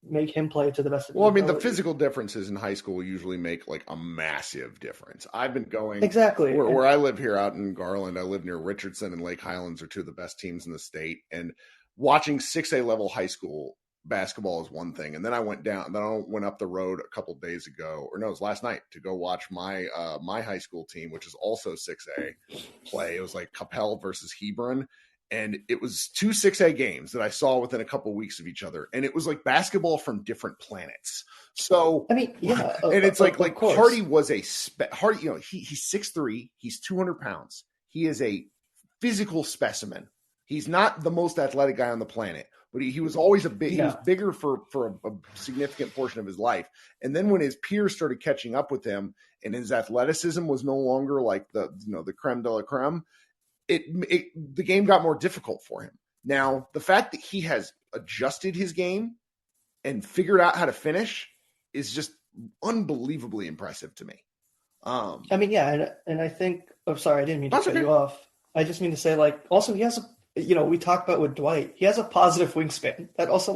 make him play to the best of his ability. The physical differences in high school usually make like a massive difference. I've been going exactly where I live here out in Garland. I live near Richardson and Lake Highlands are two of the best teams in the state. And watching 6A level high school basketball is one thing. And then I went up the road a couple days ago, or no, it was last night to go watch my high school team, which is also 6A play. It was like Capel versus Hebron. And it was 2 6A games that I saw within a couple of weeks of each other. And it was like basketball from different planets. So, I mean, yeah. And it's like Hardy was Hardy, he's 6'3", he's 200 pounds. He is a physical specimen. He's not the most athletic guy on the planet, but he was always he was bigger for a significant portion of his life. And then when his peers started catching up with him and his athleticism was no longer like the creme de la creme, the game got more difficult for him. Now, the fact that he has adjusted his game and figured out how to finish is just unbelievably impressive to me. I mean, yeah, and I think sorry, I didn't mean to cut you off. I just mean to say, like, also he has we talked about with Dwight, he has a positive wingspan. That also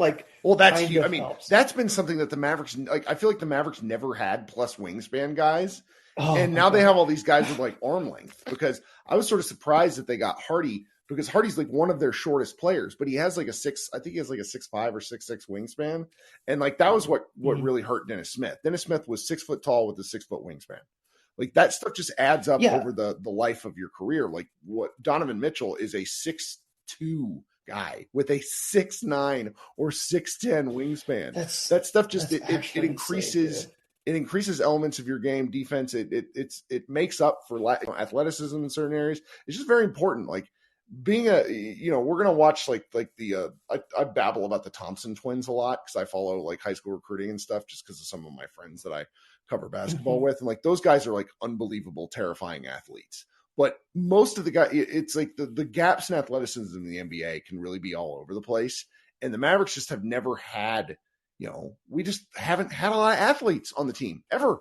that's huge. I mean, helps. That's been something that the Mavericks I feel like the Mavericks never had plus wingspan guys. Oh, and now they have all these guys with like arm length because I was sort of surprised that they got Hardy because Hardy's like one of their shortest players, but he has like a 6'5" or 6'6" wingspan. And like, that was what really hurt Dennis Smith. Dennis Smith was 6 foot tall with a 6 foot wingspan. Like that stuff just adds up over the life of your career. Like what Donovan Mitchell is a 6'2" guy with a 6'9" or 6'10" wingspan. That stuff just, it increases. It increases elements of your game, defense. It makes up for athleticism in certain areas. It's just very important. Like being we're gonna watch like the I babble about the Thompson twins a lot because I follow like high school recruiting and stuff just because of some of my friends that I cover basketball with, and like those guys are like unbelievable, terrifying athletes. But most of the guys, it's like the gaps in athleticism in the NBA can really be all over the place, and the Mavericks just have never had. We just haven't had a lot of athletes on the team ever.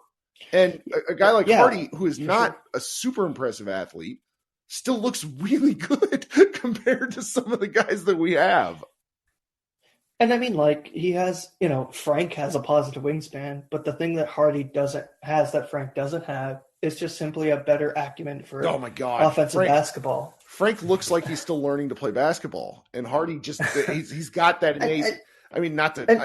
And a guy like Yeah, Hardy, who is not a super impressive athlete, still looks really good compared to some of the guys that we have. And I mean, like, he has, Frank has a positive wingspan, but the thing that Hardy that Frank doesn't have is just simply a better acumen for Oh my God, offensive basketball. Frank looks like he's still learning to play basketball, and Hardy he's got that innate.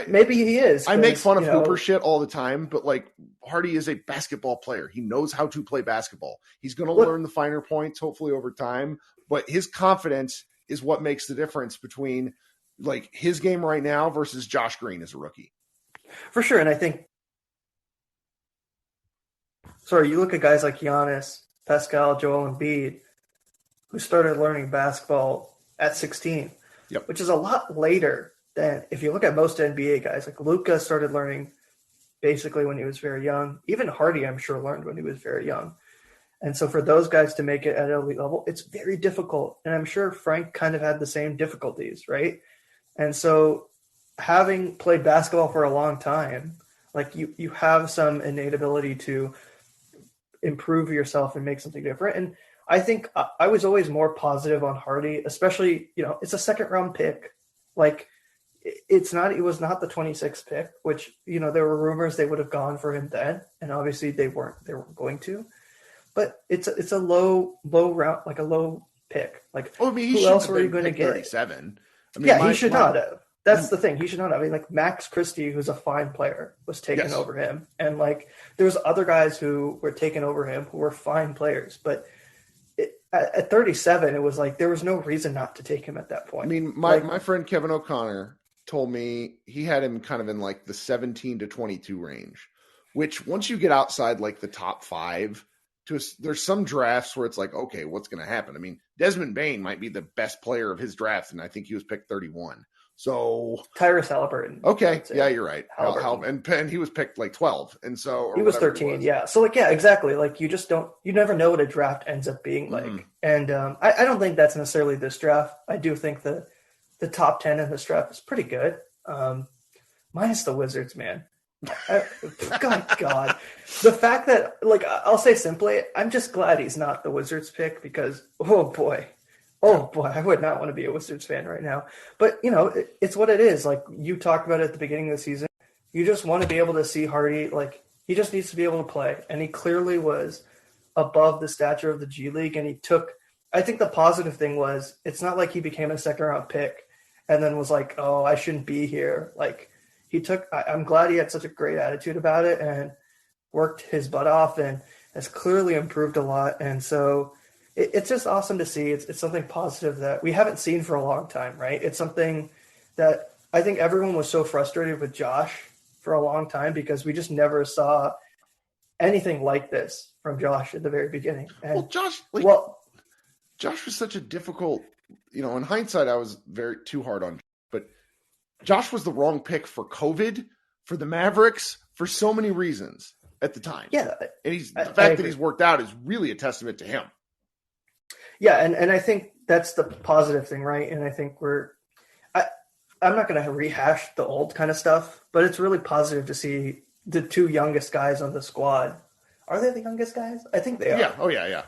Maybe he is. I make fun of Hooper shit all the time, but like Hardy is a basketball player. He knows how to play basketball. He's going to learn the finer points, hopefully over time. But his confidence is what makes the difference between like his game right now versus Josh Green as a rookie. For sure, and I think. Sorry, you look at guys like Giannis, Pascal, Joel Embiid, who started learning basketball at 16, which is a lot later than if you look at most NBA guys. Like Luka started learning basically when he was very young. Even Hardy, I'm sure, learned when he was very young. And so for those guys to make it at an elite level, it's very difficult. And I'm sure Frank kind of had the same difficulties, right? And so having played basketball for a long time, like you have some innate ability to improve yourself and make something different. And I think I was always more positive on Hardy, especially, it's a second round pick. Like it was not the 26th pick, which, there were rumors they would have gone for him then. And obviously they weren't going to, but it's a low round, like a low pick. Like, who else were you going to get? 37. He should not have. That's the thing. He should not have. I mean, like Max Christie, who's a fine player, was taken over him. And like there was other guys who were taken over him who were fine players. But at 37, it was like there was no reason not to take him at that point. I mean, my friend Kevin O'Connor told me he had him kind of in like the 17 to 22 range, which once you get outside like the top 5, there's some drafts where it's like, okay, what's going to happen? I mean, Desmond Bane might be the best player of his draft, and I think he was picked 31. So Tyrese Halliburton. Okay, yeah, you're right. And he was picked like 12, and so he was 13. Yeah, so like exactly. Like you never know what a draft ends up being like. Mm-hmm. And I don't think that's necessarily this draft. I do think the top 10 in this draft is pretty good. Minus the Wizards, man. God, the fact that like I'll say simply, I'm just glad he's not the Wizards pick because oh boy, I would not want to be a Wizards fan right now. But it's what it is. Like you talked about it at the beginning of the season, you just want to be able to see Hardy. Like he just needs to be able to play, and he clearly was above the stature of the G League. And I think the positive thing was it's not like he became a second round pick and then was like, oh, I shouldn't be here. Like. I'm glad he had such a great attitude about it and worked his butt off and has clearly improved a lot. And so it's just awesome to see. It's something positive that we haven't seen for a long time, right? It's something that I think everyone was so frustrated with Josh for a long time because we just never saw anything like this from Josh at the very beginning. And, Josh was such a difficult, in hindsight, I was too hard on, but Josh was the wrong pick for COVID, for the Mavericks, for so many reasons at the time. Yeah. And the fact that he's worked out is really a testament to him. Yeah, and I think that's the positive thing, right? And I think I'm not going to rehash the old kind of stuff, but it's really positive to see the two youngest guys on the squad. Are they the youngest guys? I think they are. Yeah. Oh, yeah.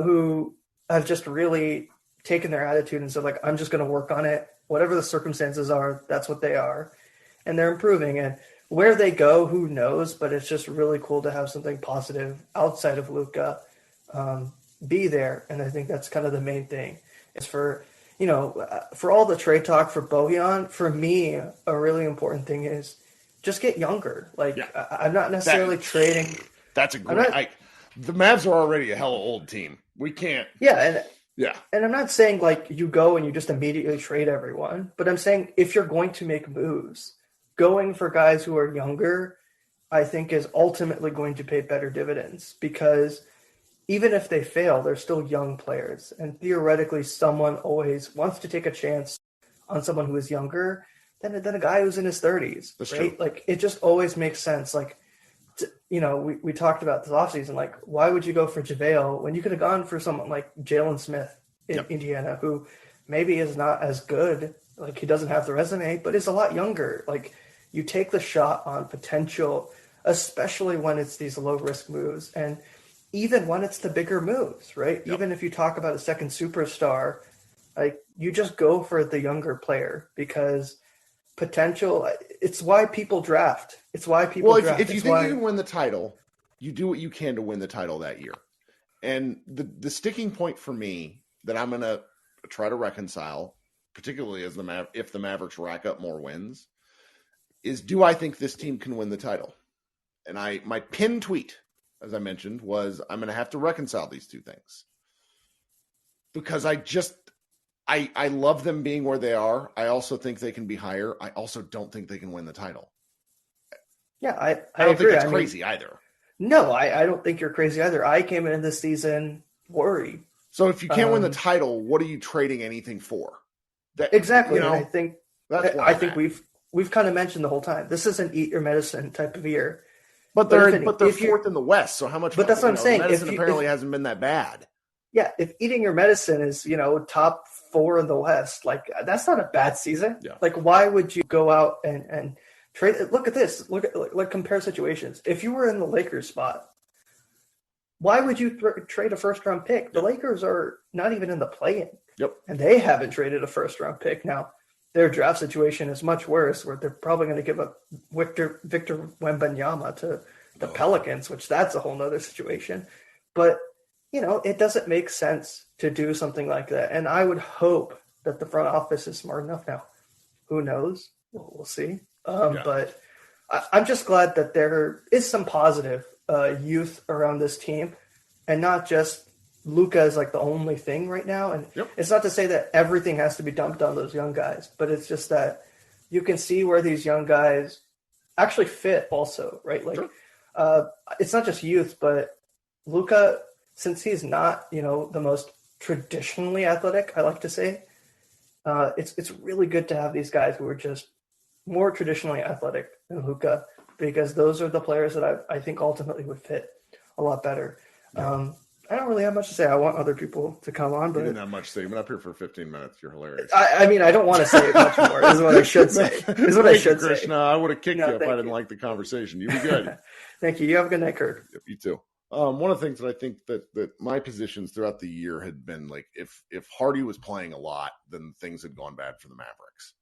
Who have just really taken their attitude and said, like, I'm just going to work on it. Whatever the circumstances are, that's what they are. And they're improving. And where they go, who knows? But it's just really cool to have something positive outside of Luka be there. And I think that's kind of the main thing. It's for all the trade talk for Bojan, for me, a really important thing is just get younger. Like, I'm not necessarily trading. That's a great the Mavs are already a hella old team. We can't. Yeah, and I'm not saying like you go and you just immediately trade everyone, but I'm saying if you're going to make moves, going for guys who are younger, I think is ultimately going to pay better dividends because even if they fail, they're still young players. And theoretically, someone always wants to take a chance on someone who is younger than a guy who's in his 30s. That's right? true. Like it just always makes sense. Like, we talked about this offseason, like why would you go for JaVale when you could have gone for someone like Jalen Smith in Indiana, who maybe is not as good, like he doesn't have the resume, but is a lot younger. Like you take the shot on potential especially when it's these low risk moves. And even when it's the bigger moves, right? Yep. Even if you talk about a second superstar, like you just go for the younger player because potential, it's why people draft. It's why people draft. If you think you can win the title, you do what you can to win the title that year. And the sticking point for me that I'm going to try to reconcile, particularly as if the Mavericks rack up more wins, is do I think this team can win the title? And my pinned tweet, as I mentioned, was I'm going to have to reconcile these two things. Because I love them being where they are. I also think they can be higher. I also don't think they can win the title. Yeah, I don't agree. think that's crazy either. No, I don't think you're crazy either. I came into this season worried. So if you can't win the title, what are you trading anything for? Exactly. You know, and I think we've kind of mentioned the whole time. This is an eat your medicine type of year. But they're fourth in the West. So how much? But that's what I'm saying. Medicine apparently hasn't been that bad. Yeah, if eating your medicine is top 4 in the West, like that's not a bad season. Yeah. Like why would you go out and trade? Look at this. Look, compare situations. If you were in the Lakers spot, why would you trade a first round pick? The Lakers are not even in the play-in. Yep. And they haven't traded a first round pick. Now, their draft situation is much worse, where they're probably going to give up Victor Wembanyama to the Pelicans, which that's a whole nother situation. But it doesn't make sense to do something like that. And I would hope that the front office is smart enough now. Who knows? We'll see. But I'm just glad that there is some positive youth around this team, and not just Luka is like the only thing right now. And it's not to say that everything has to be dumped on those young guys, but it's just that you can see where these young guys actually fit also, right? Like it's not just youth, but Luka, since he's not, the most traditionally athletic, I like to say, it's really good to have these guys who are just more traditionally athletic than Luka, because those are the players that I think ultimately would fit a lot better. Yeah. I don't really have much to say. I want other people to come on, but you didn't have much to say. You've been up here for 15 minutes. You're hilarious. I mean, I don't want to say much more. Is what I should say. Is what I should say. Krishna, I would have kicked you if I didn't like the conversation. You'd be good. Thank you. You have a good night, Kurt. Yep, you too. One of the things that I think that my positions throughout the year had been like, if Hardy was playing a lot, then things had gone bad for the Mavericks.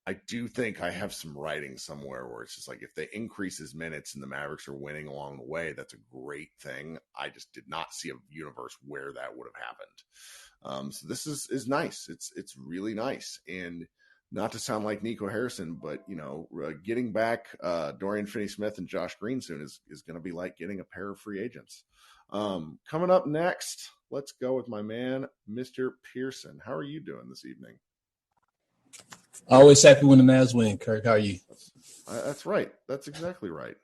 I do think I have some writing somewhere where it's just like, if they increase his minutes and the Mavericks are winning along the way, that's a great thing. I just did not see a universe where that would have happened. So this is nice. It's really nice. And not to sound like Nico Harrison, but getting back Dorian Finney-Smith and Josh Green soon is going to be like getting a pair of free agents. Coming up next, let's go with my man, Mr. Pearson. How are you doing this evening? Always happy when the Mavs win, Kirk. How are you? That's right. That's exactly right.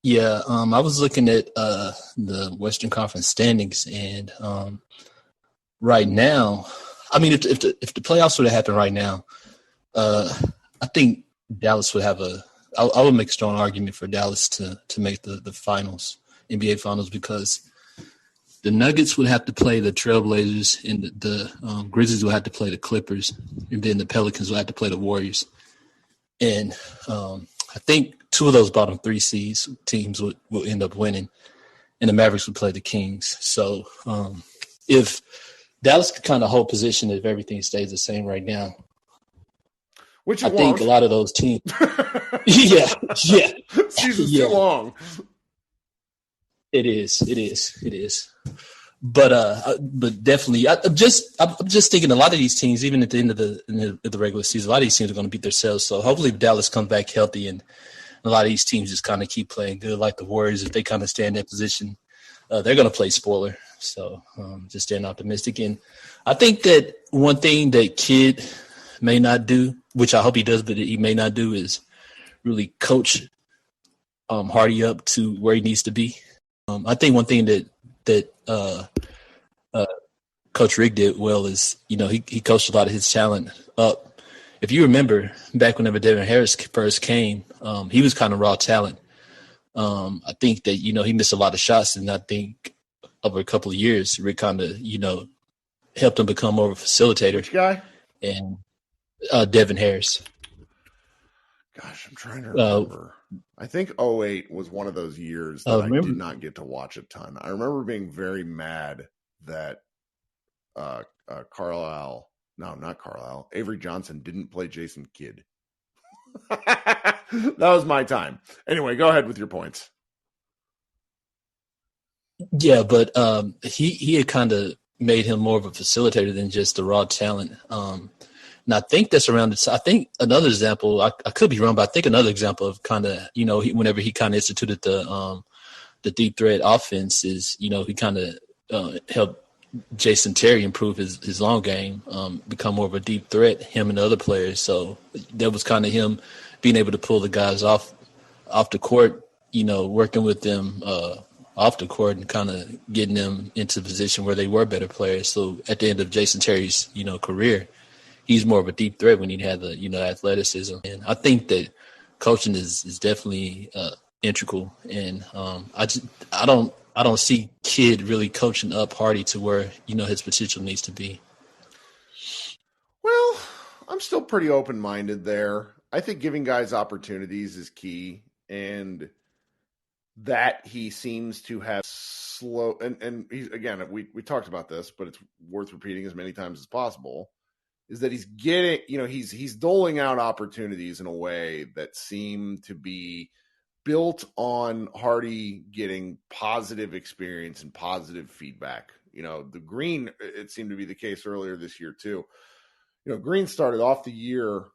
Yeah, I was looking at the Western Conference standings, and right now, I mean, if the playoffs would have happened right now, I think Dallas would have I would make a strong argument for Dallas to make the finals, NBA finals, because the Nuggets would have to play the Trailblazers, and the Grizzlies would have to play the Clippers, and then the Pelicans would have to play the Warriors. And I think 2 of those bottom 3 seeds teams will end up winning, and the Mavericks would play the Kings. So if Dallas could kind of hold position if everything stays the same right now, which I think a lot of those teams – yeah. Season's too long. It is. But definitely, I'm just thinking a lot of these teams, even at the end of the regular season, a lot of these teams are going to beat themselves. So hopefully Dallas comes back healthy, and a lot of these teams just kind of keep playing good, like the Warriors. If they kind of stay in that position, they're going to play spoiler. So just staying optimistic. And I think that one thing that Kidd may not do, which I hope he does, but he may not do, is really coach Hardy up to where he needs to be. I think one thing that Coach Rick did well is, he coached a lot of his talent up. If you remember back whenever Devin Harris first came, he was kind of raw talent. I think that, he missed a lot of shots, and I think over a couple of years, Rick kind of, helped him become more of a facilitator. Which guy? And Devin Harris. Gosh, I'm trying to remember. I think 2008 was one of those years that I did not get to watch a ton. I remember being very mad that Avery Johnson didn't play Jason Kidd. That was my time. Anyway, go ahead with your points. Yeah, but he had kind of made him more of a facilitator than just the raw talent. And I think that's around it. I think another example, I could be wrong, but I think another example of kind of, whenever he kind of instituted the deep threat offense is, he kind of helped Jason Terry improve his long game, become more of a deep threat, him and the other players. So that was kind of him being able to pull the guys off the court, working with them off the court and kind of getting them into a position where they were better players. So at the end of Jason Terry's, career, he's more of a deep threat when he had the, athleticism. And I think that coaching is definitely integral. And I don't see Kidd really coaching up Hardy to where, his potential needs to be. Well, I'm still pretty open-minded there. I think giving guys opportunities is key. And that he seems to have slow, and he's, again, we talked about this, but it's worth repeating as many times as possible, is that he's getting, he's doling out opportunities in a way that seem to be built on Hardy getting positive experience and positive feedback. The Green, it seemed to be the case earlier this year too. Green started off the year,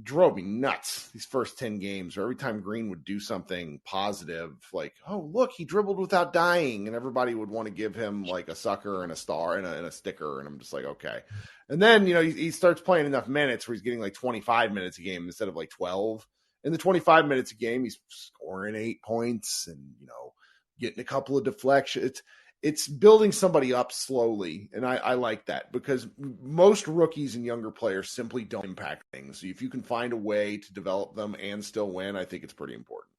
drove me nuts these first 10 games, or every time Green would do something positive, like, oh, look, he dribbled without dying, and everybody would want to give him like a sucker and a star and a sticker, and I'm just like, okay. And then, he starts playing enough minutes where he's getting like 25 minutes a game instead of like 12. In the 25 minutes a game, he's scoring 8 points and, getting a couple of deflections. It's building somebody up slowly, and I like that, because most rookies and younger players simply don't impact things. So if you can find a way to develop them and still win, I think it's pretty important.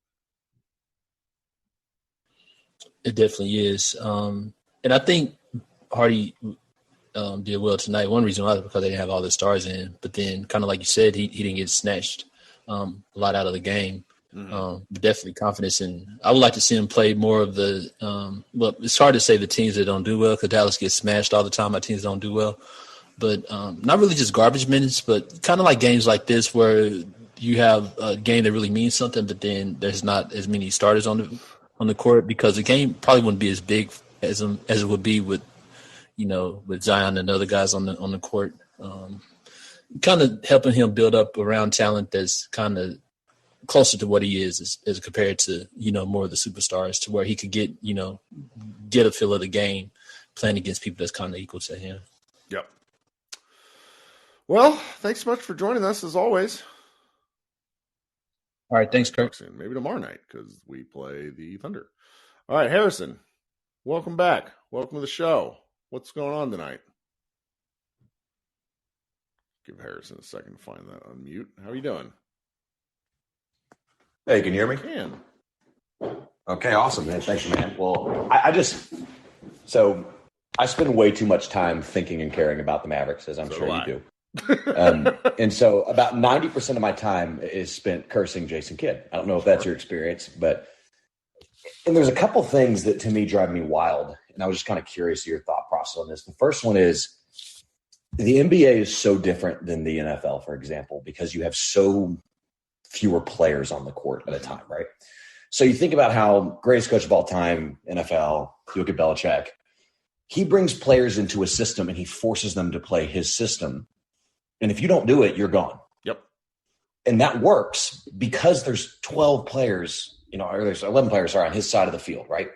It definitely is. And I think Hardy did well tonight. One reason why is because they didn't have all the stars in, but then kind of like you said, he didn't get snatched a lot out of the game. Definitely confidence in. I would like to see him play more of the. Well, it's hard to say the teams that don't do well, because Dallas gets smashed all the time. My teams don't do well, but not really just garbage minutes, but kind of like games like this where you have a game that really means something, but then there's not as many starters on the court, because the game probably wouldn't be as big as it would be with with Zion and other guys on the court. Kind of helping him build up around talent that's kind of closer to what he is as compared to, more of the superstars, to where he could get a feel of the game playing against people that's kind of equal to him. Yep. Well, thanks so much for joining us as always. All right. Thanks, Kirk. Maybe tomorrow night, because we play the Thunder. All right, Harrison, welcome back. Welcome to the show. What's going on tonight? Give Harrison a second to find that unmute. How are you doing? Hey, can you hear me? Can. Okay, awesome, man. Thanks, man. Well, so I spend way too much time thinking and caring about the Mavericks, as I'm sure you do. And so about 90% of my time is spent cursing Jason Kidd. I don't know if that's your experience, and there's a couple things that to me drive me wild. And I was just kind of curious of your thought process on this. The first one is the NBA is so different than the NFL, for example, because you have so fewer players on the court at a time, right? So you think about how greatest coach of all time, NFL, you look at Belichick, he brings players into a system and he forces them to play his system. And if you don't do it, you're gone. Yep. And that works because there's 12 players, or there's 11 players on his side of the field, right?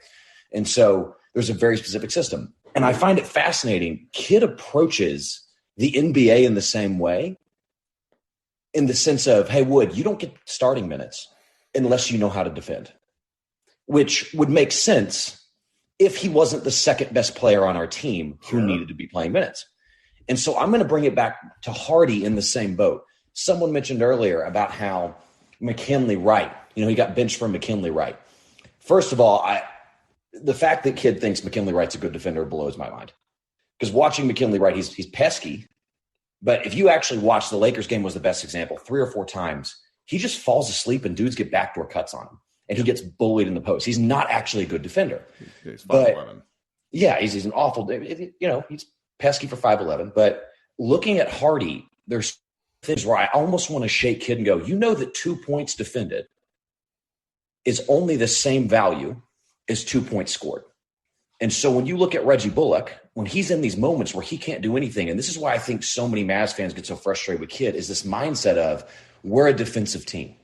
And so there's a very specific system. And I find it fascinating. Kidd approaches the NBA in the same way, in the sense of, hey, Wood, you don't get starting minutes unless you know how to defend, which would make sense if he wasn't the second best player on our team who needed to be playing minutes. And so I'm going to bring it back to Hardy in the same boat. Someone mentioned earlier about how McKinley Wright, he got benched for McKinley Wright. First of all, the fact that Kidd thinks McKinley Wright's a good defender blows my mind. Because watching McKinley Wright, he's pesky. But if you actually watch, the Lakers game was the best example. 3 or 4 times, he just falls asleep and dudes get backdoor cuts on him. And he gets bullied in the post. He's not actually a good defender. He's 5'11". Yeah, he's an awful, he's pesky for 5'11". But looking at Hardy, there's things where I almost want to shake Kidd and go, that 2 points defended is only the same value as 2 points scored. And so when you look at Reggie Bullock, when he's in these moments where he can't do anything, and this is why I think so many Mavs fans get so frustrated with Kidd, is this mindset of we're a defensive team.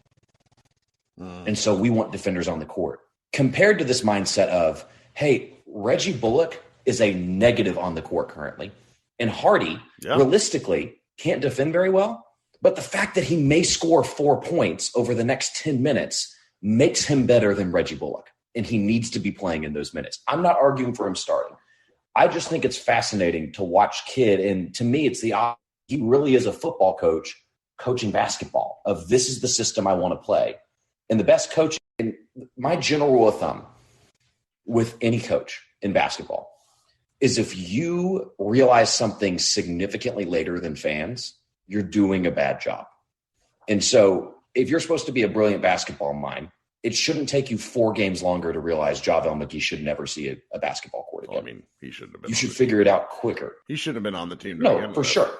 And so we want defenders on the court. Compared to this mindset of, hey, Reggie Bullock is a negative on the court currently. And Hardy, realistically, can't defend very well. But the fact that he may score 4 points over the next 10 minutes makes him better than Reggie Bullock. And he needs to be playing in those minutes. I'm not arguing for him starting. I just think it's fascinating to watch Kidd. And to me, it's he really is a football coach coaching basketball of this is the system I want to play. And the best coach, and my general rule of thumb with any coach in basketball is if you realize something significantly later than fans, you're doing a bad job. And so if you're supposed to be a brilliant basketball mind, it shouldn't take you 4 games longer to realize JaVale McGee should never see a basketball court again. Well, I mean, he shouldn't have been. You should figure it out quicker. He shouldn't have been on the team. No, for sure.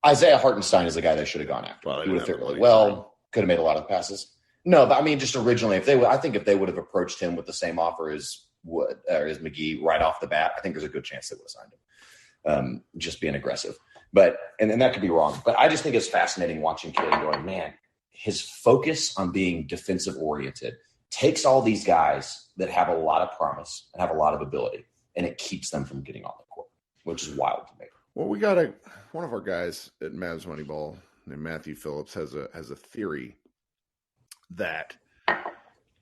Isaiah Hartenstein is the guy they should have gone after. Well, he would have fit really well. Could have made a lot of passes. No, but I mean, just originally, I think if they would have approached him with the same offer as McGee right off the bat, I think there's a good chance they would have signed him. Just being aggressive, but and that could be wrong. But I just think it's fascinating watching Kidd and going, man, his focus on being defensive oriented takes all these guys that have a lot of promise and have a lot of ability, and it keeps them from getting on the court, which is wild to me. Well, we got one of our guys at Mavs Moneyball named Matthew Phillips has a theory that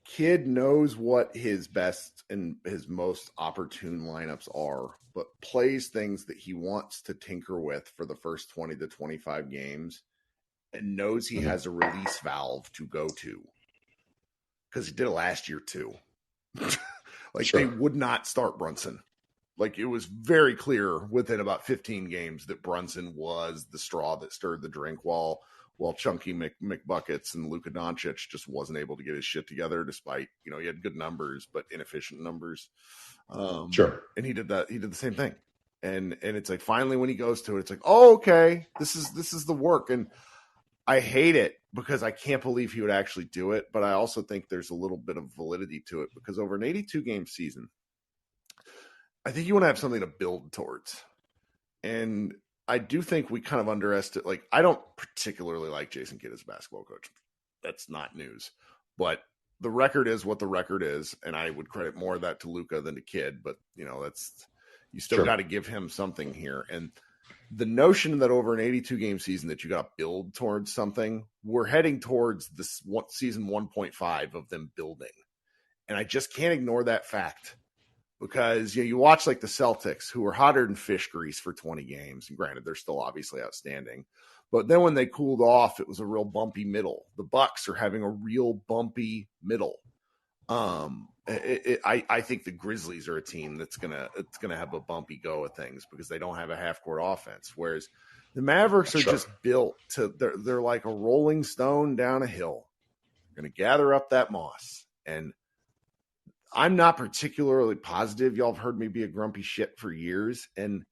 Kidd knows what his best and his most opportune lineups are, but plays things that he wants to tinker with for the first 20 to 25 games and knows he has a release valve to go to. Because he did it last year too. They would not start Brunson. Like, it was very clear within about 15 games that Brunson was the straw that stirred the drink while Chunky McBuckets and Luka Doncic just wasn't able to get his shit together, despite, he had good numbers, but inefficient numbers. And he did that. He did the same thing. And it's like, finally, when he goes to it, it's like, oh, okay, this is the work. And I hate it because I can't believe he would actually do it. But I also think there's a little bit of validity to it because over an 82 game season, I think you want to have something to build towards. And I do think we kind of underestimate, like, I don't particularly like Jason Kidd as a basketball coach. That's not news. But the record is what the record is, and I would credit more of that to Luka than to Kidd, but, that's – you still got to give him something here. And the notion that over an 82-game season that you got to build towards something, we're heading towards this season 1.5 of them building. And I just can't ignore that fact. Because you watch like the Celtics, who were hotter than fish grease for 20 games. And granted, they're still obviously outstanding. But then when they cooled off, it was a real bumpy middle. The Bucks are having a real bumpy middle. I think the Grizzlies are a team that's gonna have a bumpy go of things because they don't have a half court offense. Whereas the Mavericks are just built to they're like a rolling stone down a hill. They're gonna gather up that moss. And I'm not particularly positive. Y'all have heard me be a grumpy shit for years. And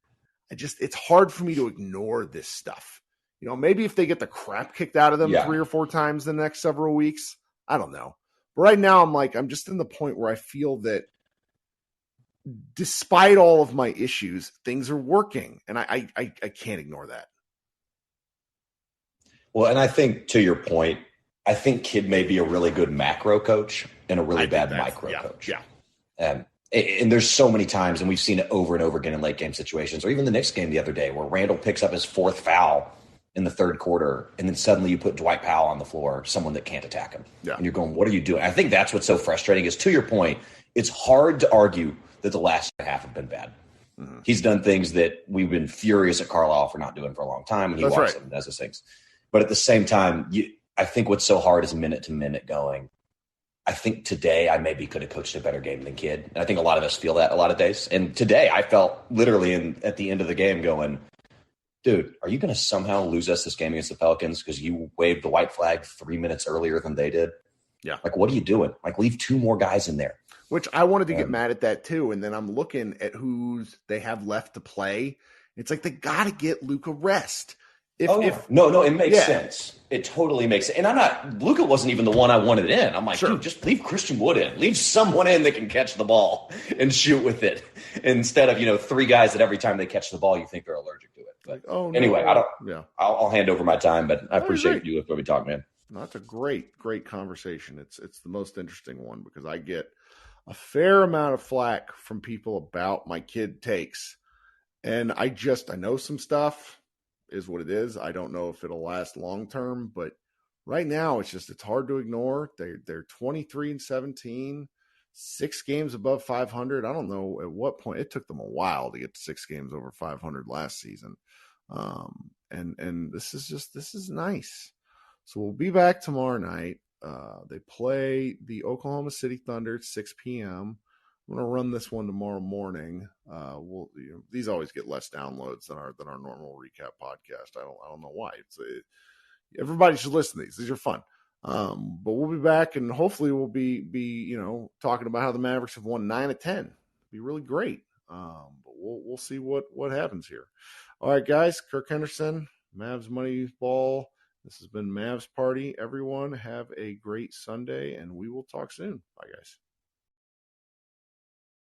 it's hard for me to ignore this stuff. Maybe if they get the crap kicked out of them 3 or 4 times in the next several weeks, I don't know. But right now I'm just in the point where I feel that despite all of my issues, things are working. And I can't ignore that. Well, and I think to your point, I think Kidd may be a really good macro coach and a really bad micro coach. Yeah. And there's so many times, and we've seen it over and over again in late game situations, or even the Knicks game the other day where Randall picks up his 4th foul in the 3rd quarter, and then suddenly you put Dwight Powell on the floor, someone that can't attack him. Yeah. And you're going, what are you doing? I think that's what's so frustrating is, to your point, it's hard to argue that the last half have been bad. Mm-hmm. He's done things that we've been furious at Carlisle for not doing for a long time, and he walks in and does those things. But at the same time, I think what's so hard is minute to minute going, I think today I maybe could have coached a better game than Kidd. And I think a lot of us feel that a lot of days. And today I felt literally at the end of the game going, dude, are you going to somehow lose us this game against the Pelicans because you waved the white flag 3 minutes earlier than they did? Yeah. Like, what are you doing? Like, leave 2 more guys in there. Which I wanted to get mad at that too. And then I'm looking at who's they have left to play. It's like they got to get Luka rest. No, it makes sense. It totally makes sense. And Luka wasn't even the one I wanted in. I'm like, dude, just leave Christian Wood in. Leave someone in that can catch the ball and shoot with it instead of, 3 guys that every time they catch the ball, you think they're allergic to it. But anyway, I'll hand over my time, but I appreciate you with what we talk, man. No, that's a great conversation. It's the most interesting one because I get a fair amount of flack from people about my kid takes. And I know some stuff is what it is. I don't know if it'll last long term, but right now it's hard to ignore. They're 23-17, 6 games above 500. I don't know at what point. It took them a while to get to 6 games over 500 last season. And this is nice. So we'll be back tomorrow night. They play the Oklahoma City Thunder at 6 p.m. I'm going to run this one tomorrow morning. These always get less downloads than our normal recap podcast. I don't know why. Everybody should listen to these. These are fun. But we'll be back, and hopefully we'll be talking about how the Mavericks have won 9 of 10. It'd be really great. But we'll see what happens here. All right, guys. Kirk Henderson, Mavs Money Ball. This has been Mavs Party. Everyone have a great Sunday, and we will talk soon. Bye, guys.